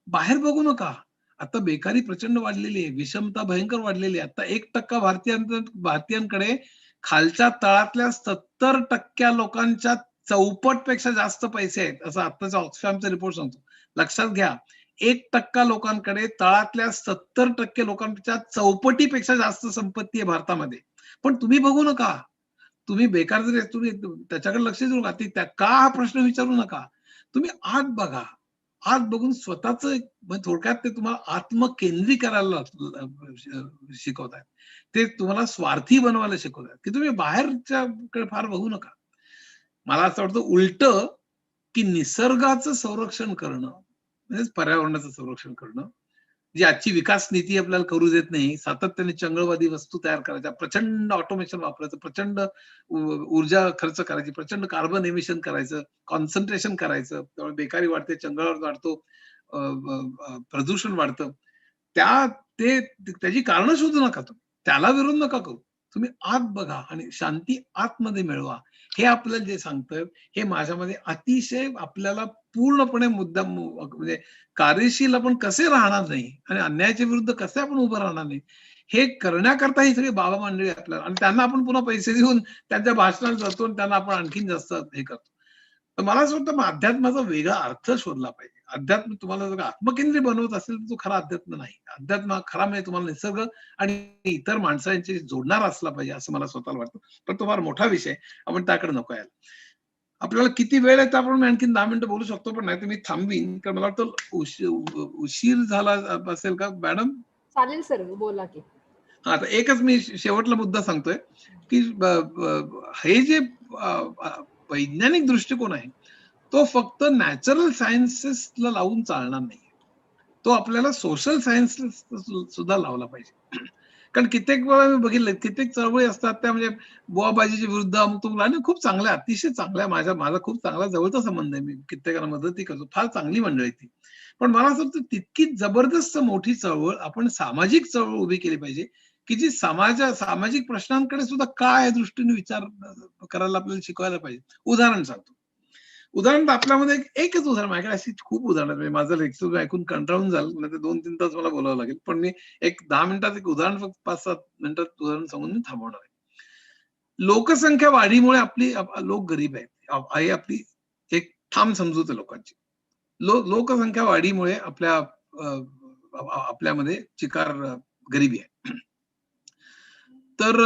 बाहेर बघू नका. आता बेकारी प्रचंड वाढलेली आहे, विषमता भयंकर वाढलेली आहे. आता 1% भारतीयांकडे खालच्या तळातल्या 70% लोकांच्या 64% पेक्षा जास्त पैसे आहेत, असं आत्ताचा ऑक्सफॅमचा रिपोर्ट सांगतो. लक्षात घ्या, 1% लोकांकडे तळातल्या 70% लोकांच्या चौपटीपेक्षा जास्त संपत्ती आहे भारतामध्ये. पण तुम्ही बघू नका, तुम्ही बेकार जरी तुम्ही त्याच्याकडे लक्ष देऊ नका, का हा प्रश्न विचारू नका. तुम्ही आत बघा, आत बघून स्वतःच थोडक्यात ते तुम्हाला आत्मकेंद्रीकरायला शिकवत आहेत. ते तुम्हाला स्वार्थी बनवायला शिकवत आहेत, की तुम्ही बाहेरच्याकडे फार बघू नका. मला असं वाटतं उलट, की निसर्गाचं संरक्षण करणं म्हणजे पर्यावरणाचं संरक्षण करणं, जी आजची विकास नीती आपल्याला करू देत नाही. सातत्याने चंगळवादी वस्तू तयार करायच्या, प्रचंड ऑटोमेशन वापरायचं, प्रचंड ऊर्जा खर्च करायची, प्रचंड कार्बन एमिशन करायचं, कॉन्सन्ट्रेशन करायचं, त्यामुळे बेकारी वाढते, चंगळ वाढतो, प्रदूषण वाढतं. त्याची कारणं शोधू नका तुम्ही, त्याला विरोध नका करू. तुम्ही आत बघा आणि शांती आतमध्ये मिळवा. हे आपल्याला जे सांगतं, हे माझ्यामध्ये अतिशय आपल्याला पूर्णपणे मुद्दाम म्हणजे कार्यशील आपण कसे राहणार नाही आणि अन्यायाच्या विरुद्ध कसे आपण उभं राहणार नाही, हे करण्याकरता ही सगळी बाबा मंडळी आपल्याला, आणि त्यांना आपण पुन्हा पैसे देऊन त्यांच्या भाषणात जातो आणि त्यांना आपण आणखीन जास्त हे करतो. तर मला असं वाटतं मग अध्यात्माचा वेगळा अर्थ शोधला पाहिजे. अध्यात्म तुम्हाला जर आत्मकेंद्री बनवत असेल तर तो खरा अध्यात्म नाही. अध्यात्म खरा म्हणजे तुम्हाला निसर्ग आणि इतर माणसांशी जोडणार असला पाहिजे, असं मला स्वतःला वाटतं. पण तो फार मोठा विषय, आपण त्याकडे नको यायला. आपल्याला किती वेळ आहे तर आपण आणखी 10 मिनिटं बोलू शकतो, पण नाही तर मी थांबवीन, कारण मला वाटतं उशीर झाला असेल का मॅडम? चालेल सर, बोला की. हा, तर एकच मी शेवटला मुद्दा सांगतोय, की हे जे वैज्ञानिक दृष्टिकोन आहे, तो फक्त नॅचरल सायन्सेसला लावून चालणार नाही. तो आपल्याला सोशल सायन्स सुद्धा लावला पाहिजे. कारण कित्येक वेळा मी बघितलं, कित्येक चळवळी असतात त्या म्हणजे बुवाबाजीच्या विरुद्ध अमुक आणि खूप चांगल्या, अतिशय चांगल्या, माझा खूप चांगला जवळचा संबंध आहे, मी कित्येकांना मदतही करतो, फार चांगली मंडळी ती. पण मला असं वाटतं तितकी जबरदस्त मोठी चळवळ आपण सामाजिक चळवळ उभी केली पाहिजे, की जी सामाजिक प्रश्नांकडे सुद्धा काय दृष्टीने विचार करायला आपल्याला शिकवायला पाहिजे. उदाहरण सांगतो. उदाहरण आपल्यामध्ये एकच उदाहरण, माझ्याकडे अशी खूप उदाहरण आहेत. माझं लेक्चर ऐकून कंटाळून जाल, नाही तर 2-3 तास मला बोलावं लागेल. पण मी एक 10 मिनिटात एक उदाहरण, फक्त 5-7 मिनिटात उदाहरण सांगून मी थांबवणार आहे. लोकसंख्या वाढीमुळे आपली लोक गरीब आहेत, ही आपली एक ठाम समजूत आहे लोकांची. लोकसंख्या वाढीमुळे आपल्यामध्ये चिकार गरिबी आहे. तर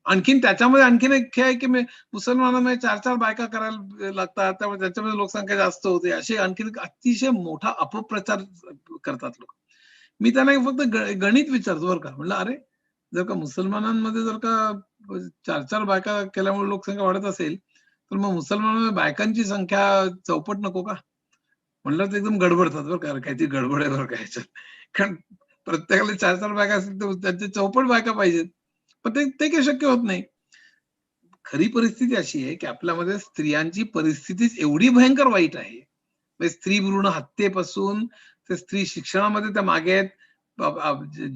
आणखीन त्याच्यामध्ये आणखीन एक खेळ आहे, की मुसलमानांमध्ये 4-4 बायका करायला लागतात, त्यामुळे त्याच्यामध्ये लोकसंख्या जास्त होते, असे आणखीन अतिशय मोठा अपप्रचार करतात लोक. मी त्यांना फक्त गणित विचारतो बरं का, म्हणलं अरे जर का मुसलमानांमध्ये जर का 4-4 बायका केल्यामुळे लोकसंख्या वाढत असेल, तर मग मुसलमानांमध्ये बायकांची संख्या चौपट नको का? म्हणलं तर एकदम गडबडतात बरं का, काहीतरी गडबड आहे बरं का ह्याच्यात. कारण प्रत्येकाला 4-4 बायका असतील तर त्यांचे चौपट बायका पाहिजेत, पण ते काही शक्य होत नाही. खरी परिस्थिती अशी आहे, की आपल्यामध्ये स्त्रियांची परिस्थितीच एवढी भयंकर वाईट आहे. स्त्री भ्रूण हत्येपासून ते स्त्री शिक्षणामध्ये त्या मागे आहेत,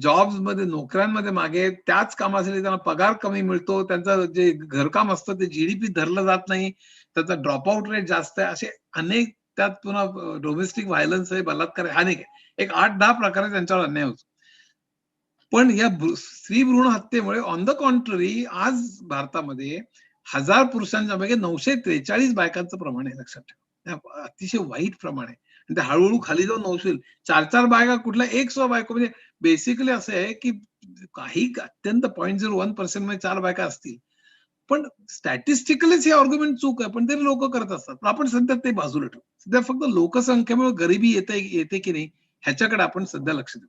जॉब्स मध्ये, नोकऱ्यांमध्ये मागे आहेत, त्याच कामासाठी त्यांना पगार कमी मिळतो, त्यांचं जे घरकाम असतं ते जीडीपी धरलं जात नाही, त्याचा ड्रॉपआउट रेट जास्त आहे, असे अनेक, त्यात पुन्हा डोमेस्टिक व्हायलन्स आहे, बलात्कार आहे, अनेक आहे. एक 8-10 प्रकारे त्यांच्यावर अन्याय होतो. पण या स्त्री भ्रूण हत्येमुळे ऑन द कॉन्ट्ररी आज भारतामध्ये 1000 पुरुषांच्या मागे 943 बायकांचं प्रमाण आहे, लक्षात ठेवा. अतिशय वाईट प्रमाण आहे. आणि ते हळूहळू खाली जाऊन 900, 4-4 बायका, कुठला 100 बायको, म्हणजे बेसिकली असं आहे की काही अत्यंत 0.01% मध्ये 4 बायका असतील. पण स्टॅटिस्टिकलीच हे आर्ग्युमेंट चूक आहे, पण तरी लोक करत असतात. पण आपण सध्या ते बाजूला ठेवू. सध्या फक्त लोकसंख्येमुळे गरिबी येते की नाही ह्याच्याकडे आपण सध्या लक्ष देऊ.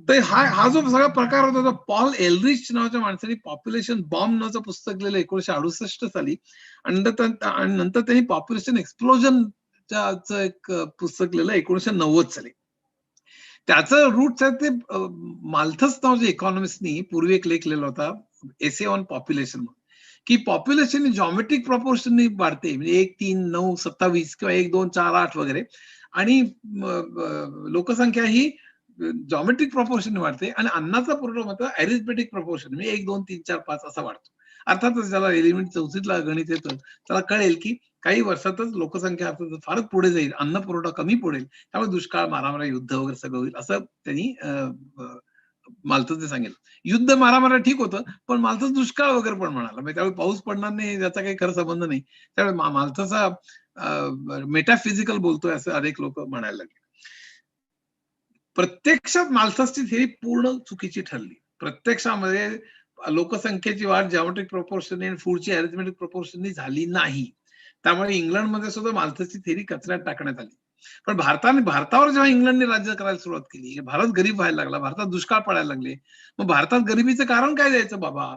तर हा जो सगळा प्रकार होता, तो पॉल एलरिच नावाच्या माणसाने पॉप्युलेशन बॉम्ब नावाचं पुस्तक लिहिलं 1968 साली, आणि नंतर त्यांनी पॉप्युलेशन एक्सप्लोजन एक पुस्तक लिहिलं 1990 साली. त्याचं रूट आहे ते माल्थस नावाच्या इकॉनॉमिस्टनी पूर्वी एक लेख लिहिला होता, एसे ऑन पॉप्युलेशन, की पॉप्युलेशन जॉमेट्रिक प्रपोर्शननी वाढते, म्हणजे 1, 3, 9, 27 किंवा 1, 2, 4, 8 वगैरे, आणि लोकसंख्या ही जॉमेट्रिक प्रपोर्शन वाढते, आणि अन्नाचा पुरवठा मात्र अरिथमेटिक प्रपोर्शन, म्हणजे 1, 2, 3, 4, 5 असा वाढतो. अर्थातच ज्याला एलिमेंट 4थीतला गणित येतं त्याला कळेल की काही वर्षातच लोकसंख्या फारच पुढे जाईल, अन्न पुरवठा कमी पडेल, त्यामुळे दुष्काळ, मारामारी, युद्ध वगैरे सगळं होईल, असं त्यांनी मालथसने सांगितलं. युद्ध मारामारा ठीक होतं, पण मालथस दुष्काळ वगैरे पण म्हणाला. म्हणजे त्यावेळी पाऊस पडणार नाही याचा काही खरं संबंध नाही. त्यावेळी मालथस हा मेटाफिजिकल बोलतोय असं अनेक लोक म्हणायला लागले. प्रत्यक्षात मालथसची थेरी पूर्ण चुकीची ठरली. प्रत्यक्षामध्ये लोकसंख्येची वाढ जॉमेट्रिक प्रोपोर्शन आणि फूडची अरिथमेटिक प्रोपोर्शन झाली नाही. त्यामुळे इंग्लंडमध्ये सुद्धा मालथसची थेरी कचऱ्यात टाकण्यात आली. पण भारतावर जेव्हा इंग्लंडने राज्य करायला सुरुवात केली, भारत गरीब व्हायला लागला, भारतात दुष्काळ पडायला लागले, मग भारतात गरिबीचं कारण काय द्यायचं बाबा?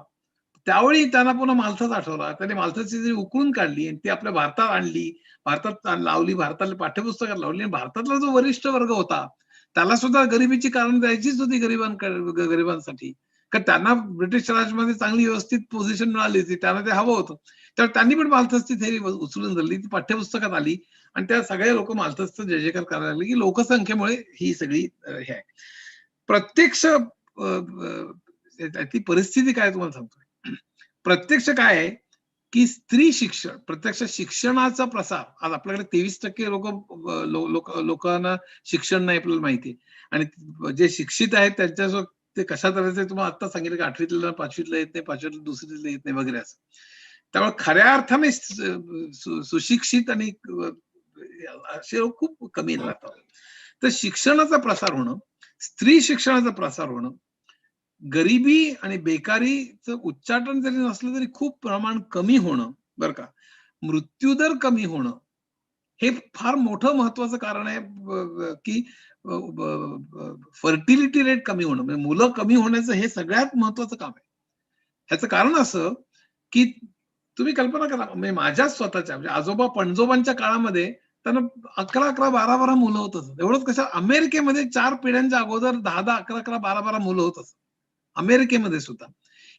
त्यावेळी त्यांना पुन्हा मालथस आठवला. त्याने मालथसची थेरी उकळून काढली आणि ती आपल्या भारतात आणली, भारतात लावली, भारताला पाठ्यपुस्तकात लावली. आणि भारतातला जो वरिष्ठ वर्ग होता त्याला सुद्धा गरिबीची कारण द्यायचीच होती गरिबांसाठी. कारण त्यांना ब्रिटिश राजमध्ये चांगली व्यवस्थित पोझिशन मिळाली होती, त्यांना ते हवं होतं. तर त्यांनी पण मालथसची थेरी उचलून धरली, ती पाठ्यपुस्तकात आली आणि त्या सगळे लोक मालथसचं जय जयकार करायला लागले की लोकसंख्येमुळे ही सगळी हे आहे. प्रत्यक्ष ती परिस्थिती काय तुम्हाला सांगतोय. प्रत्यक्ष काय आहे की स्त्री शिक्षण, प्रत्यक्ष शिक्षणाचा प्रसार. आज आपल्याकडे 23% लोकांना शिक्षण नाही आपल्याला माहिती आहे. आणि जे शिक्षित आहेत त्यांच्यासोबत ते कशा तऱ्हेचे तुम्हाला आता सांगितलं की 8वीतला 5वीतला येत नाही, 5वीतला दुसरीतला येत नाही वगैरे असं. त्यामुळे खऱ्या अर्थाने सुशिक्षित आणि असे लोक खूप कमी राहतात. तर शिक्षणाचा प्रसार होणं, स्त्री शिक्षणाचा प्रसार होणं, गरिबी आणि बेकारीचं उच्चाटन जरी नसलं तरी खूप प्रमाण कमी होणं, बरं का, मृत्यूदर कमी होणं, हे फार मोठं महत्वाचं कारण आहे की फर्टिलिटी रेट कमी होणं, म्हणजे मुलं कमी होण्याचं हे सगळ्यात महत्वाचं काम आहे. ह्याचं कारण असं की तुम्ही कल्पना करा, म्हणजे माझ्या स्वतःच्या म्हणजे आजोबा पणजोबांच्या काळामध्ये त्यांना 11-11, 12-12 मुलं होत असत. एवढंच कसं अमेरिकेमध्ये 4 पिढ्यांच्या अगोदर 10-10, 11-11, 12-12 मुलं होत असत अमेरिकेमध्ये सुद्धा.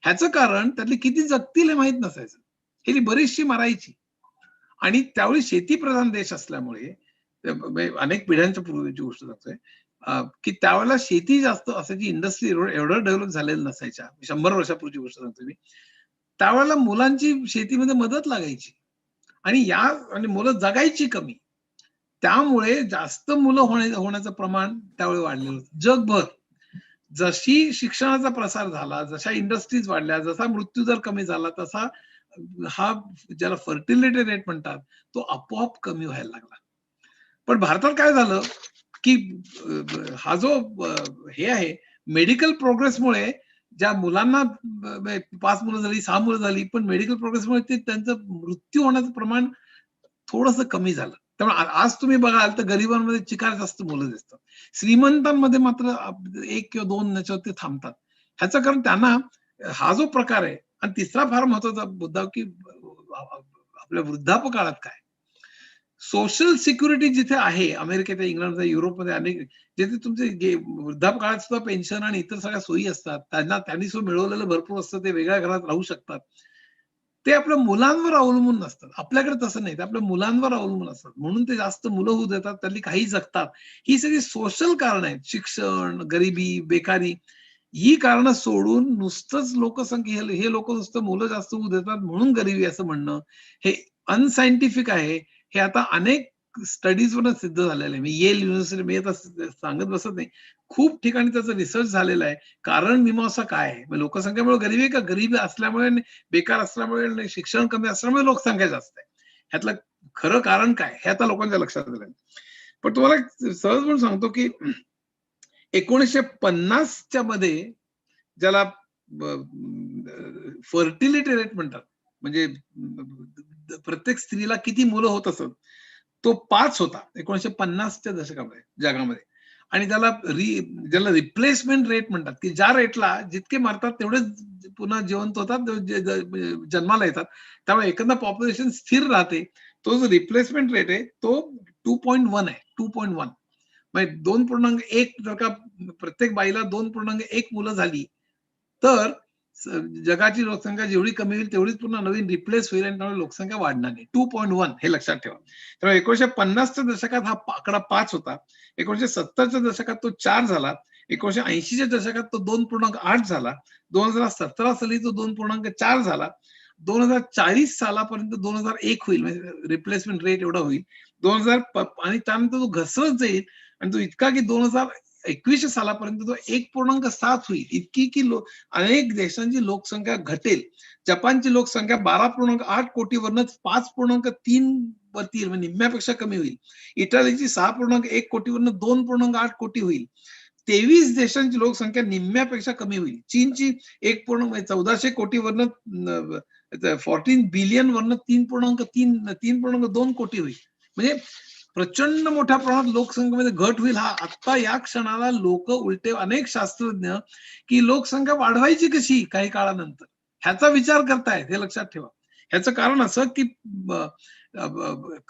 ह्याचं कारण त्यातली किती जगतील हे माहित नसायचं, ही बरीचशी मरायची. आणि त्यावेळी शेतीप्रधान देश असल्यामुळे अनेक पिढ्यांच्या पूर्वीची गोष्ट सांगतोय की त्यावेळेला शेती जास्त असायची, इंडस्ट्री एवढं डेव्हलप झालेलं नसायच्या. 100 वर्षापूर्वीची गोष्ट सांगतोय मी. त्यावेळेला मुलांची शेतीमध्ये मदत लागायची आणि मुलं जगायची कमी. त्यामुळे जास्त मुलं होण्याचं प्रमाण त्यावेळी वाढलेलं होतं जगभर. जशी शिक्षणाचा प्रसार झाला, जशा इंडस्ट्रीज वाढल्या, जसा मृत्यूदर कमी झाला, तसा हा ज्याला फर्टिलिटी रेट म्हणतात तो आपोआप कमी व्हायला लागला. पण भारतात काय झालं की हा जो हे आहे मेडिकल प्रोग्रेसमुळे, ज्या मुलांना 5 मुलं झाली, 6 मुलं झाली, पण मेडिकल प्रोग्रेसमुळे ते त्यांचं मृत्यू होण्याचं प्रमाण थोडंसं कमी झालं. त्यामुळे आज तुम्ही बघाल तर गरिबांमध्ये चिकार जास्त मुलं दिसतात, श्रीमंतांमध्ये मात्र 1 किंवा 2 याच्यावर ते थांबतात. ह्याचं कारण त्यांना हा जो प्रकार आहे. आणि तिसरा फार महत्वाचा मुद्दा की आपल्या वृद्धापकाळात काय सोशल सिक्युरिटी जिथे आहे, अमेरिकेत, इंग्लंडमध्ये, युरोपमध्ये अनेक, जिथे तुमचे वृद्धापकाळात सुद्धा पेन्शन आणि इतर सगळ्या सोयी असतात, त्यांनी सुद्धा मिळवलेलं भरपूर असतं, ते वेगळ्या घरात राहू शकतात, ते आपल्या मुलांवर अवलंबून नसतात. आपल्याकडे तसं नाही, ते आपल्या मुलांवर अवलंबून असतात, म्हणून ते जास्त मुलं होऊ देतात, त्यातली काही जगतात. ही सगळी सोशल कारण आहेत, शिक्षण, गरिबी, बेकारी, ही कारणं सोडून नुसतंच लोकसंख्या, हे लोक नुसतं मुलं जास्त होऊ देतात म्हणून गरिबी असं म्हणणं हे अनसायंटिफिक आहे. हे आता अनेक स्टडीज वरून सिद्ध झालेलं आहे. मी येल युनिव्हर्सिटी, मी आता सांगत बसत नाही, खूप ठिकाणी त्याचा रिसर्च झालेला आहे. कारण मीमांसा काय आहे, लोकसंख्येमुळे गरिबी का गरीब असल्यामुळे, बेकार असल्यामुळे, शिक्षण कमी असल्यामुळे लोकसंख्या जास्त आहे, ह्यातलं खरं कारण काय हे आता लोकांच्या लक्षात आलं. पण तुम्हाला सहज म्हणून सांगतो की 1950च्या मध्ये ज्याला फर्टिलिटी रेट म्हणतात, म्हणजे प्रत्येक स्त्रीला किती मुलं होत असत, तो 5 होता 1950च्या दशकामध्ये जगामध्ये. आणि ज्याला रिप्लेसमेंट रेट म्हणतात, की ज्या रेटला जितके मरतात तेवढेच पुन्हा जिवंत होतात, जन्माला येतात, त्यामुळे एकंदर पॉप्युलेशन स्थिर राहते. तो जो रिप्लेसमेंट रेट आहे तो 2.1 आहे. 2.1 म्हणजे 2.1, जर का प्रत्येक बाईला 2.1 मुलं झाली तर जगाची लोकसंख्या जेवढी कमी होईल तेवढीच पुन्हा नवीन रिप्लेस होईल आणि त्यामुळे लोकसंख्या वाढणार नाही. 2.1 हे लक्षात ठेवा. त्यामुळे 1950च्या दशकात हा आकडा 5 होता, 1970च्या दशकात तो 4 झाला, 1980च्या दशकात तो 2.8 झाला, 2017 साली तो 2.4 झाला, 2040 सालापर्यंत 2001 होईल, म्हणजे रिप्लेसमेंट रेट एवढा होईल 2000, आणि त्यानंतर तो घसरत जाईल आणि तो इतका की 2021 सालापर्यंत तो 1.7 होईल, इतकी की अनेक देशांची लोकसंख्या घटेल. जपानची लोकसंख्या 12.8 कोटीवरनं 5.3 वरती येईल, म्हणजे निम्म्यापेक्षा कमी होईल. इटालीची 6.1 कोटीवरनं 2.8 कोटी होईल. 23 देशांची लोकसंख्या निम्म्यापेक्षा कमी होईल. चीनची 1400 कोटीवरनं 14 बिलियन वरनं 3.2 कोटी होईल. म्हणजे प्रचंड मोठ्या प्रमाणात लोकसंख्येमध्ये घट होईल. हा आता या क्षणाला लोक उलटे अनेक शास्त्रज्ञ की लोकसंख्या वाढवायची कशी काही काळानंतर ह्याचा विचार करतायत, हे लक्षात ठेवा. ह्याचं कारण असं की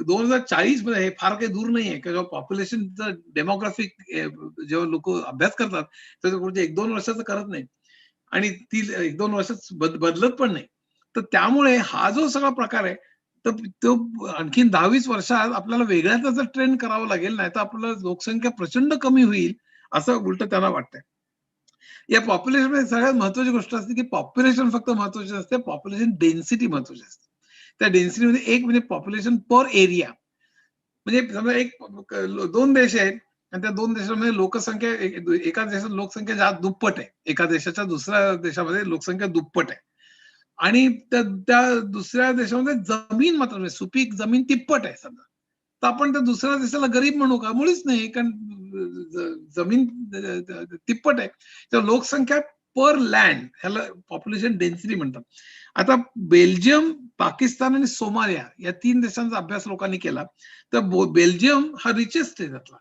2040 मध्ये, हे फार काही दूर नाहीये, जेव्हा पॉप्युलेशनचं डेमोग्राफिक जेव्हा लोक अभ्यास करतात त्याचं 1-2 वर्षाचं करत नाही आणि ती 1-2 वर्षात बदलत पण नाही. तर त्यामुळे हा जो सगळा प्रकार आहे तर तो आणखीन 10-20 वर्षात आपल्याला वेगळ्या त्याचा ट्रेंड करावा लागेल, नाही तर आपल्याला लोकसंख्या प्रचंड कमी होईल असं उलट त्यांना वाटतंय. या पॉप्युलेशन मध्ये सगळ्यात महत्वाची गोष्ट असते की पॉप्युलेशन फक्त महत्वाची असते, पॉप्युलेशन डेन्सिटी महत्वाची असते. त्या डेन्सिटीमध्ये एक म्हणजे पॉप्युलेशन पर एरिया. म्हणजे समजा 2 देश आहेत आणि त्या 2 देशांमध्ये लोकसंख्या, एका देशात लोकसंख्या जास्त दुप्पट आहे, एका देशाच्या दुसऱ्या देशामध्ये लोकसंख्या दुप्पट आहे आणि त्या दुसऱ्या देशामध्ये जमीन मात्र म्हणजे सुपीक जमीन तिप्पट आहे समजा, तर आपण त्या दुसऱ्या देशाला गरीब म्हणू का? मुळीच नाही, कारण जमीन तिप्पट आहे. तर लोकसंख्या पर लँड ह्याला पॉप्युलेशन डेन्सिटी म्हणतात. आता बेल्जियम, पाकिस्तान आणि सोमालिया या 3 देशांचा अभ्यास लोकांनी केला तर बेल्जियम हा रिचेस्ट आहे त्यातला,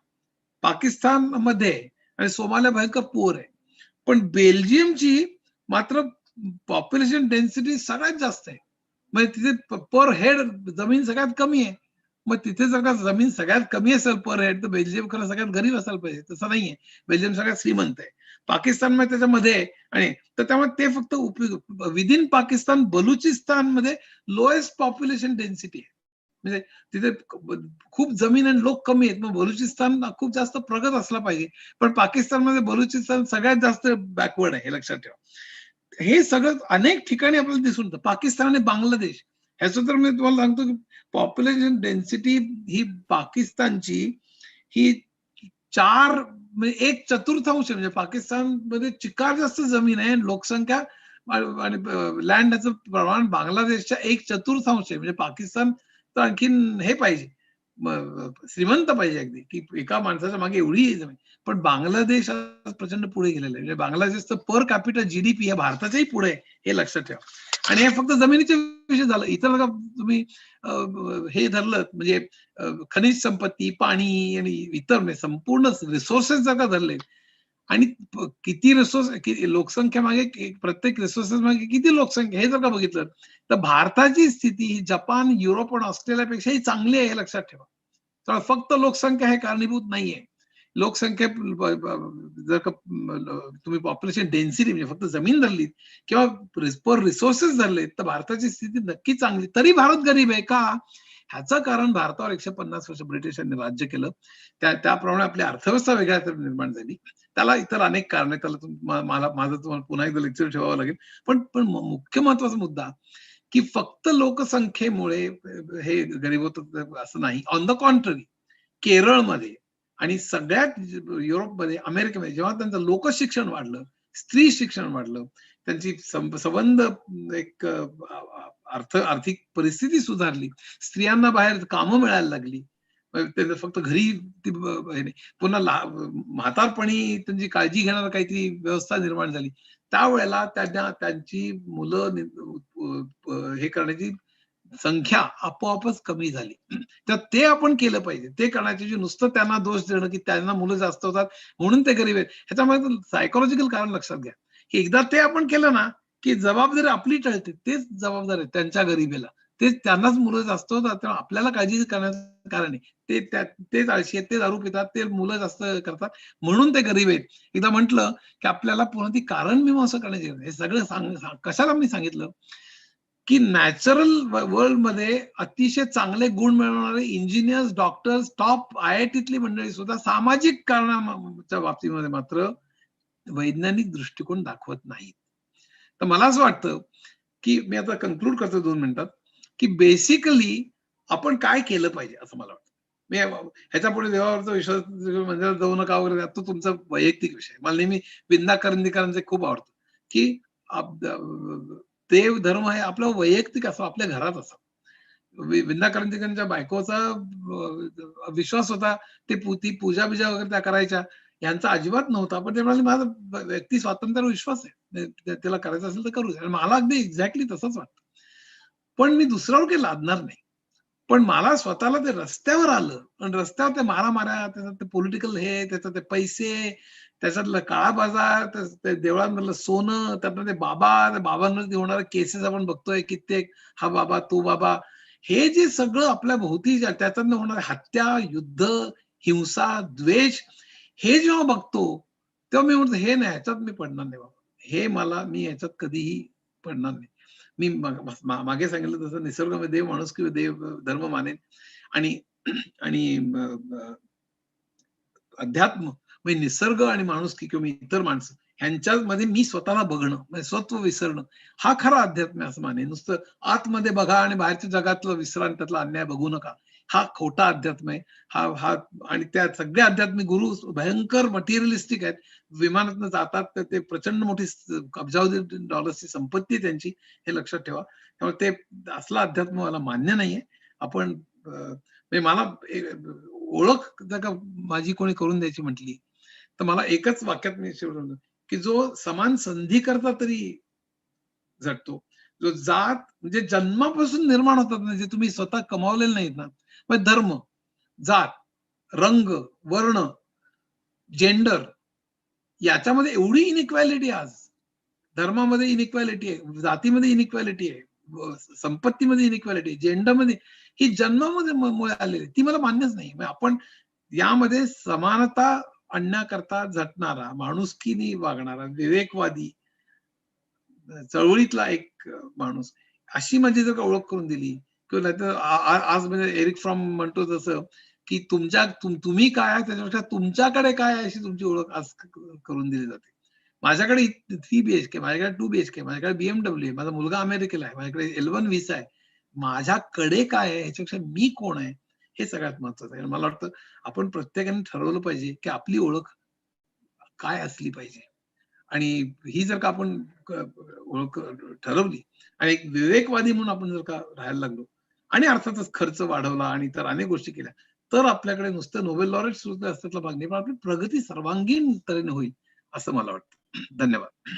पाकिस्तान मध्ये आणि सोमालिया भयंकर पुअर आहे. पण बेल्जियमची मात्र पॉप्युलेशन डेन्सिटी सगळ्यात जास्त आहे, म्हणजे तिथे पर हेड जमीन सगळ्यात कमी आहे. मग तिथे जर का जमीन सगळ्यात कमी असेल पर हेड तर बेल्जियम खरं सगळ्यात गरीब असायला पाहिजे, तसं नाहीये. बेल्जियम सगळ्यात श्रीमंत आहे, पाकिस्तान मध्ये त्याच्यामध्ये आहे. आणि तर त्यामुळे ते फक्त विदिन पाकिस्तान बलुचिस्तान मध्ये लोएस्ट पॉप्युलेशन डेन्सिटी आहे, म्हणजे तिथे खूप जमीन आणि लोक कमी आहेत. मग बलुचिस्तान खूप जास्त प्रगत असला पाहिजे, पण पाकिस्तानमध्ये बलुचिस्तान सगळ्यात जास्त बॅकवर्ड आहे, हे लक्षात ठेवा. हे सगळं अनेक ठिकाणी आपल्याला दिसून येतं. पाकिस्तान आणि बांगलादेश ह्याचं तर मी तुम्हाला सांगतो की पॉप्युलेशन डेन्सिटी ही पाकिस्तानची ही 4 म्हणजे 1/4 म्हणजे पाकिस्तान मध्ये चिकार जास्त जमीन आहे, लोकसंख्या आणि लँडचं प्रमाण बांगलादेशच्या 1/4 आहे. म्हणजे पाकिस्तान तर आणखीन हे पाहिजे, श्रीमंत पाहिजे अगदी, की एका माणसाच्या मागे एवढी जमीन. पण बांगलादेश प्रचंड पुढे गेलेलं आहे, म्हणजे बांगलादेशचं पर कॅपिटल जीडीपी हे भारताच्याही पुढे आहे, हे लक्षात ठेवा. आणि हे फक्त जमिनीचे विषय झालं. इतर का तुम्ही हे धरलं म्हणजे खनिज संपत्ती, पाणी आणि इतर संपूर्ण रिसोर्सेस जर का धरले आणि किती रिसोर्स, लोकसंख्या मागे, प्रत्येक रिसोर्सेस मागे किती लोकसंख्या हे जर का बघितलं तर भारताची स्थिती ही जपान, युरोप आणि ऑस्ट्रेलियापेक्षाही चांगली आहे, हे लक्षात ठेवा. तर फक्त लोकसंख्या हे कारणीभूत नाहीये. लोकसंख्या जर का तुम्ही पॉप्युलेशन डेन्सिटी म्हणजे फक्त जमीन धरली किंवा पर रिसोर्सेस धरले तर भारताची स्थिती नक्की चांगली. तरी भारत गरीब आहे का? ह्याचं कारण भारतावर 150 वर्ष ब्रिटिशांनी राज्य केलं, त्याप्रमाणे आपली अर्थव्यवस्था वेगळ्या निर्माण झाली. त्याला इतर अनेक कारण आहेत, त्याला माझं तुम्हाला पुन्हा एकदा लेक्चर ठेवावं लागेल. पण मुख्य महत्वाचा मुद्दा की फक्त लोकसंख्येमुळे हे गरीब होत असं नाही. ऑन द कॉन्ट्ररी, केरळमध्ये आणि सगळ्यात युरोपमध्ये, अमेरिकेमध्ये जेव्हा त्यांचं लोकशिक्षण वाढलं, स्त्री शिक्षण वाढलं, त्यांची संबंध एक आर्थिक परिस्थिती सुधारली, स्त्रियांना बाहेर कामं मिळायला लागली, फक्त घरी पुन्हा म्हातारपणी त्यांची काळजी घेणारी काहीतरी व्यवस्था निर्माण झाली, त्यावेळेला त्यांची मुलं हे करण्याची संख्या आपोआपच कमी झाली. तर ते आपण केलं पाहिजे. ते करण्याची नुसतं त्यांना दोष देणं की त्यांना मुलं जास्त होतात म्हणून ते गरीब आहेत, ह्याच्यामध्ये सायकोलॉजिकल कारण लक्षात घ्या की एकदा ते आपण केलं ना की जबाबदारी आपली टळते. तेच जबाबदार आहे त्यांच्या गरिबीला, तेच त्यांनाच मुलं जास्त होतात, तेव्हा आपल्याला काळजी करण्याचं कारण आहे. तेच आळशी आहेत, ते दारू पितात, ते मुलं जास्त करतात म्हणून ते गरीब आहेत. एकदा म्हटलं की आपल्याला पुन्हा ती कारण मीमांसा करण्याची हे सगळं कशाला मी सांगितलं की नॅचरल वर्ल्ड मध्ये अतिशय चांगले गुण मिळवणारे इंजिनियर्स, डॉक्टर्स, टॉप IITतली मंडळी सुद्धा सामाजिक कारणाच्या बाबतीमध्ये मात्र वैज्ञानिक दृष्टिकोन दाखवत नाहीत. तर मला असं वाटतं की मी आता कन्क्लूड करतो 2 मिनिटात की बेसिकली आपण काय केलं पाहिजे असं मला वाटतं. मी ह्याच्या पुढे देवावरचा विश्वास मंदिरात जाऊ नका वगैरे, तो तुमचा वैयक्तिक विषय. मला नेहमी विंदा करंदीकरांचे खूप आवडतं की देव धर्म हे आपलं वैयक्तिक असं आपल्या घरात असं. विंदा करंदीकरांच्या बायकोचा विश्वास होता, ती पूजा बिजा वगैरे त्या करायच्या, यांचा अजिबात नव्हता. पण ते म्हणाले माझा व्यक्ती स्वातंत्र्यावर विश्वास आहे, त्याला करायचं असेल तर करू. आणि मला अगदी एक्झॅक्टली तसंच वाटतं. पण मी दुसऱ्यावर काही लादणार नाही. पण मला स्वतःला ते रस्त्यावर आलं आणि रस्त्यावर ते मारामाऱ्या, त्याच्यात ते पॉलिटिकल हे, त्याच्यात ते पैसे, त्याच्यातलं काळा बाजार, ते देवळांमधलं सोनं, त्यातनं ते बाबांमध्ये होणारे केसेस आपण बघतोय कित्येक, हा बाबा तो बाबा, हे जे सगळं आपल्या भोवती त्याच्यातनं होणारे हत्या, युद्ध, हिंसा, द्वेष, हे जेव्हा बघतो तेव्हा मी म्हणतो हे नाही, ह्याच्यात मी पडणार नाही बाबा. मी ह्याच्यात कधीही पडणार नाही. मी मागे सांगितलं तसं निसर्ग देव माणूस किंवा देव धर्म मानेन आणि आणि अध्यात्म म्हणजे निसर्ग आणि माणूस किंवा इतर माणसं ह्यांच्यामध्ये मी स्वतःला बघणं, म्हणजे स्वत्व विसरणं, हा खरा अध्यात्म आहे असं माने. नुसतं आतमध्ये बघा आणि बाहेरच्या जगातलं विसरा आणि त्यातला अन्याय बघू नका, हा खोटा अध्यात्म आहे. हा आणि त्या सगळ्या आध्यात्मिक गुरु भयंकर मटेरियलिस्टिक आहेत. विमानातनं जातात तर ते प्रचंड मोठी अब्जावधी डॉलर्सची संपत्ती त्यांची, हे लक्षात ठेवा. त्यामुळे ते असला अध्यात्म मला मान्य नाहीये. आपण मला ओळख जर का माझी कोणी करून द्यायची म्हटली तर मला एकच वाक्यात मी शेवट की जो समान संधी करता तरी झटतो, जो जात म्हणजे जन्मापासून निर्माण होतात ना, जे तुम्ही स्वतः कमावलेले नाहीत ना, मग धर्म, जात, रंग, वर्ण, जेंडर, याच्यामध्ये एवढी इनइक्वॅलिटी आज. धर्मामध्ये इनइक्वॅलिटी आहे, जातीमध्ये इनइक्वॅलिटी आहे, संपत्तीमध्ये इनइक्वॅलिटी आहे, जेंडरमध्ये, ही जन्मामध्ये आलेली, ती मला मान्यच नाही. आपण यामध्ये समानता आणण्याकरता झटणारा, माणुसकीने वागणारा, विवेकवादी, चळवळीतला एक माणूस, अशी माझी जर का ओळख करून दिली किंवा नाहीतर आज म्हणजे एरिक फ्रॉम म्हणतो तसं की तुम्ही काय आहे त्याच्यापेक्षा तुमच्याकडे काय आहे अशी तुमची ओळख आज करून दिली जाते. माझ्याकडे 3 BHK, माझ्याकडे 2 BHK, माझ्याकडे BMW आहे, माझा मुलगा अमेरिकेला आहे, माझ्याकडे L1 व्हिसा आहे. माझ्याकडे काय आहे ह्याच्यापेक्षा मी कोण आहे हे सगळ्यात महत्वाचं आहे. मला वाटतं आपण प्रत्येकाने ठरवलं पाहिजे की आपली ओळख काय असली पाहिजे. आणि ही जर का आपण ओळख ठरवली आणि एक विवेकवादी म्हणून आपण जर का राहायला लागलो आणि अर्थातच खर्च वाढवला आणि इतर अनेक गोष्टी केल्या, तर आपल्याकडे नुसतं नोबेल लॉरेट सुद्धा असल्यातला भाग नाही, पण आपली प्रगती सर्वांगीण तऱ्हेने होईल असं मला वाटतं. धन्यवाद.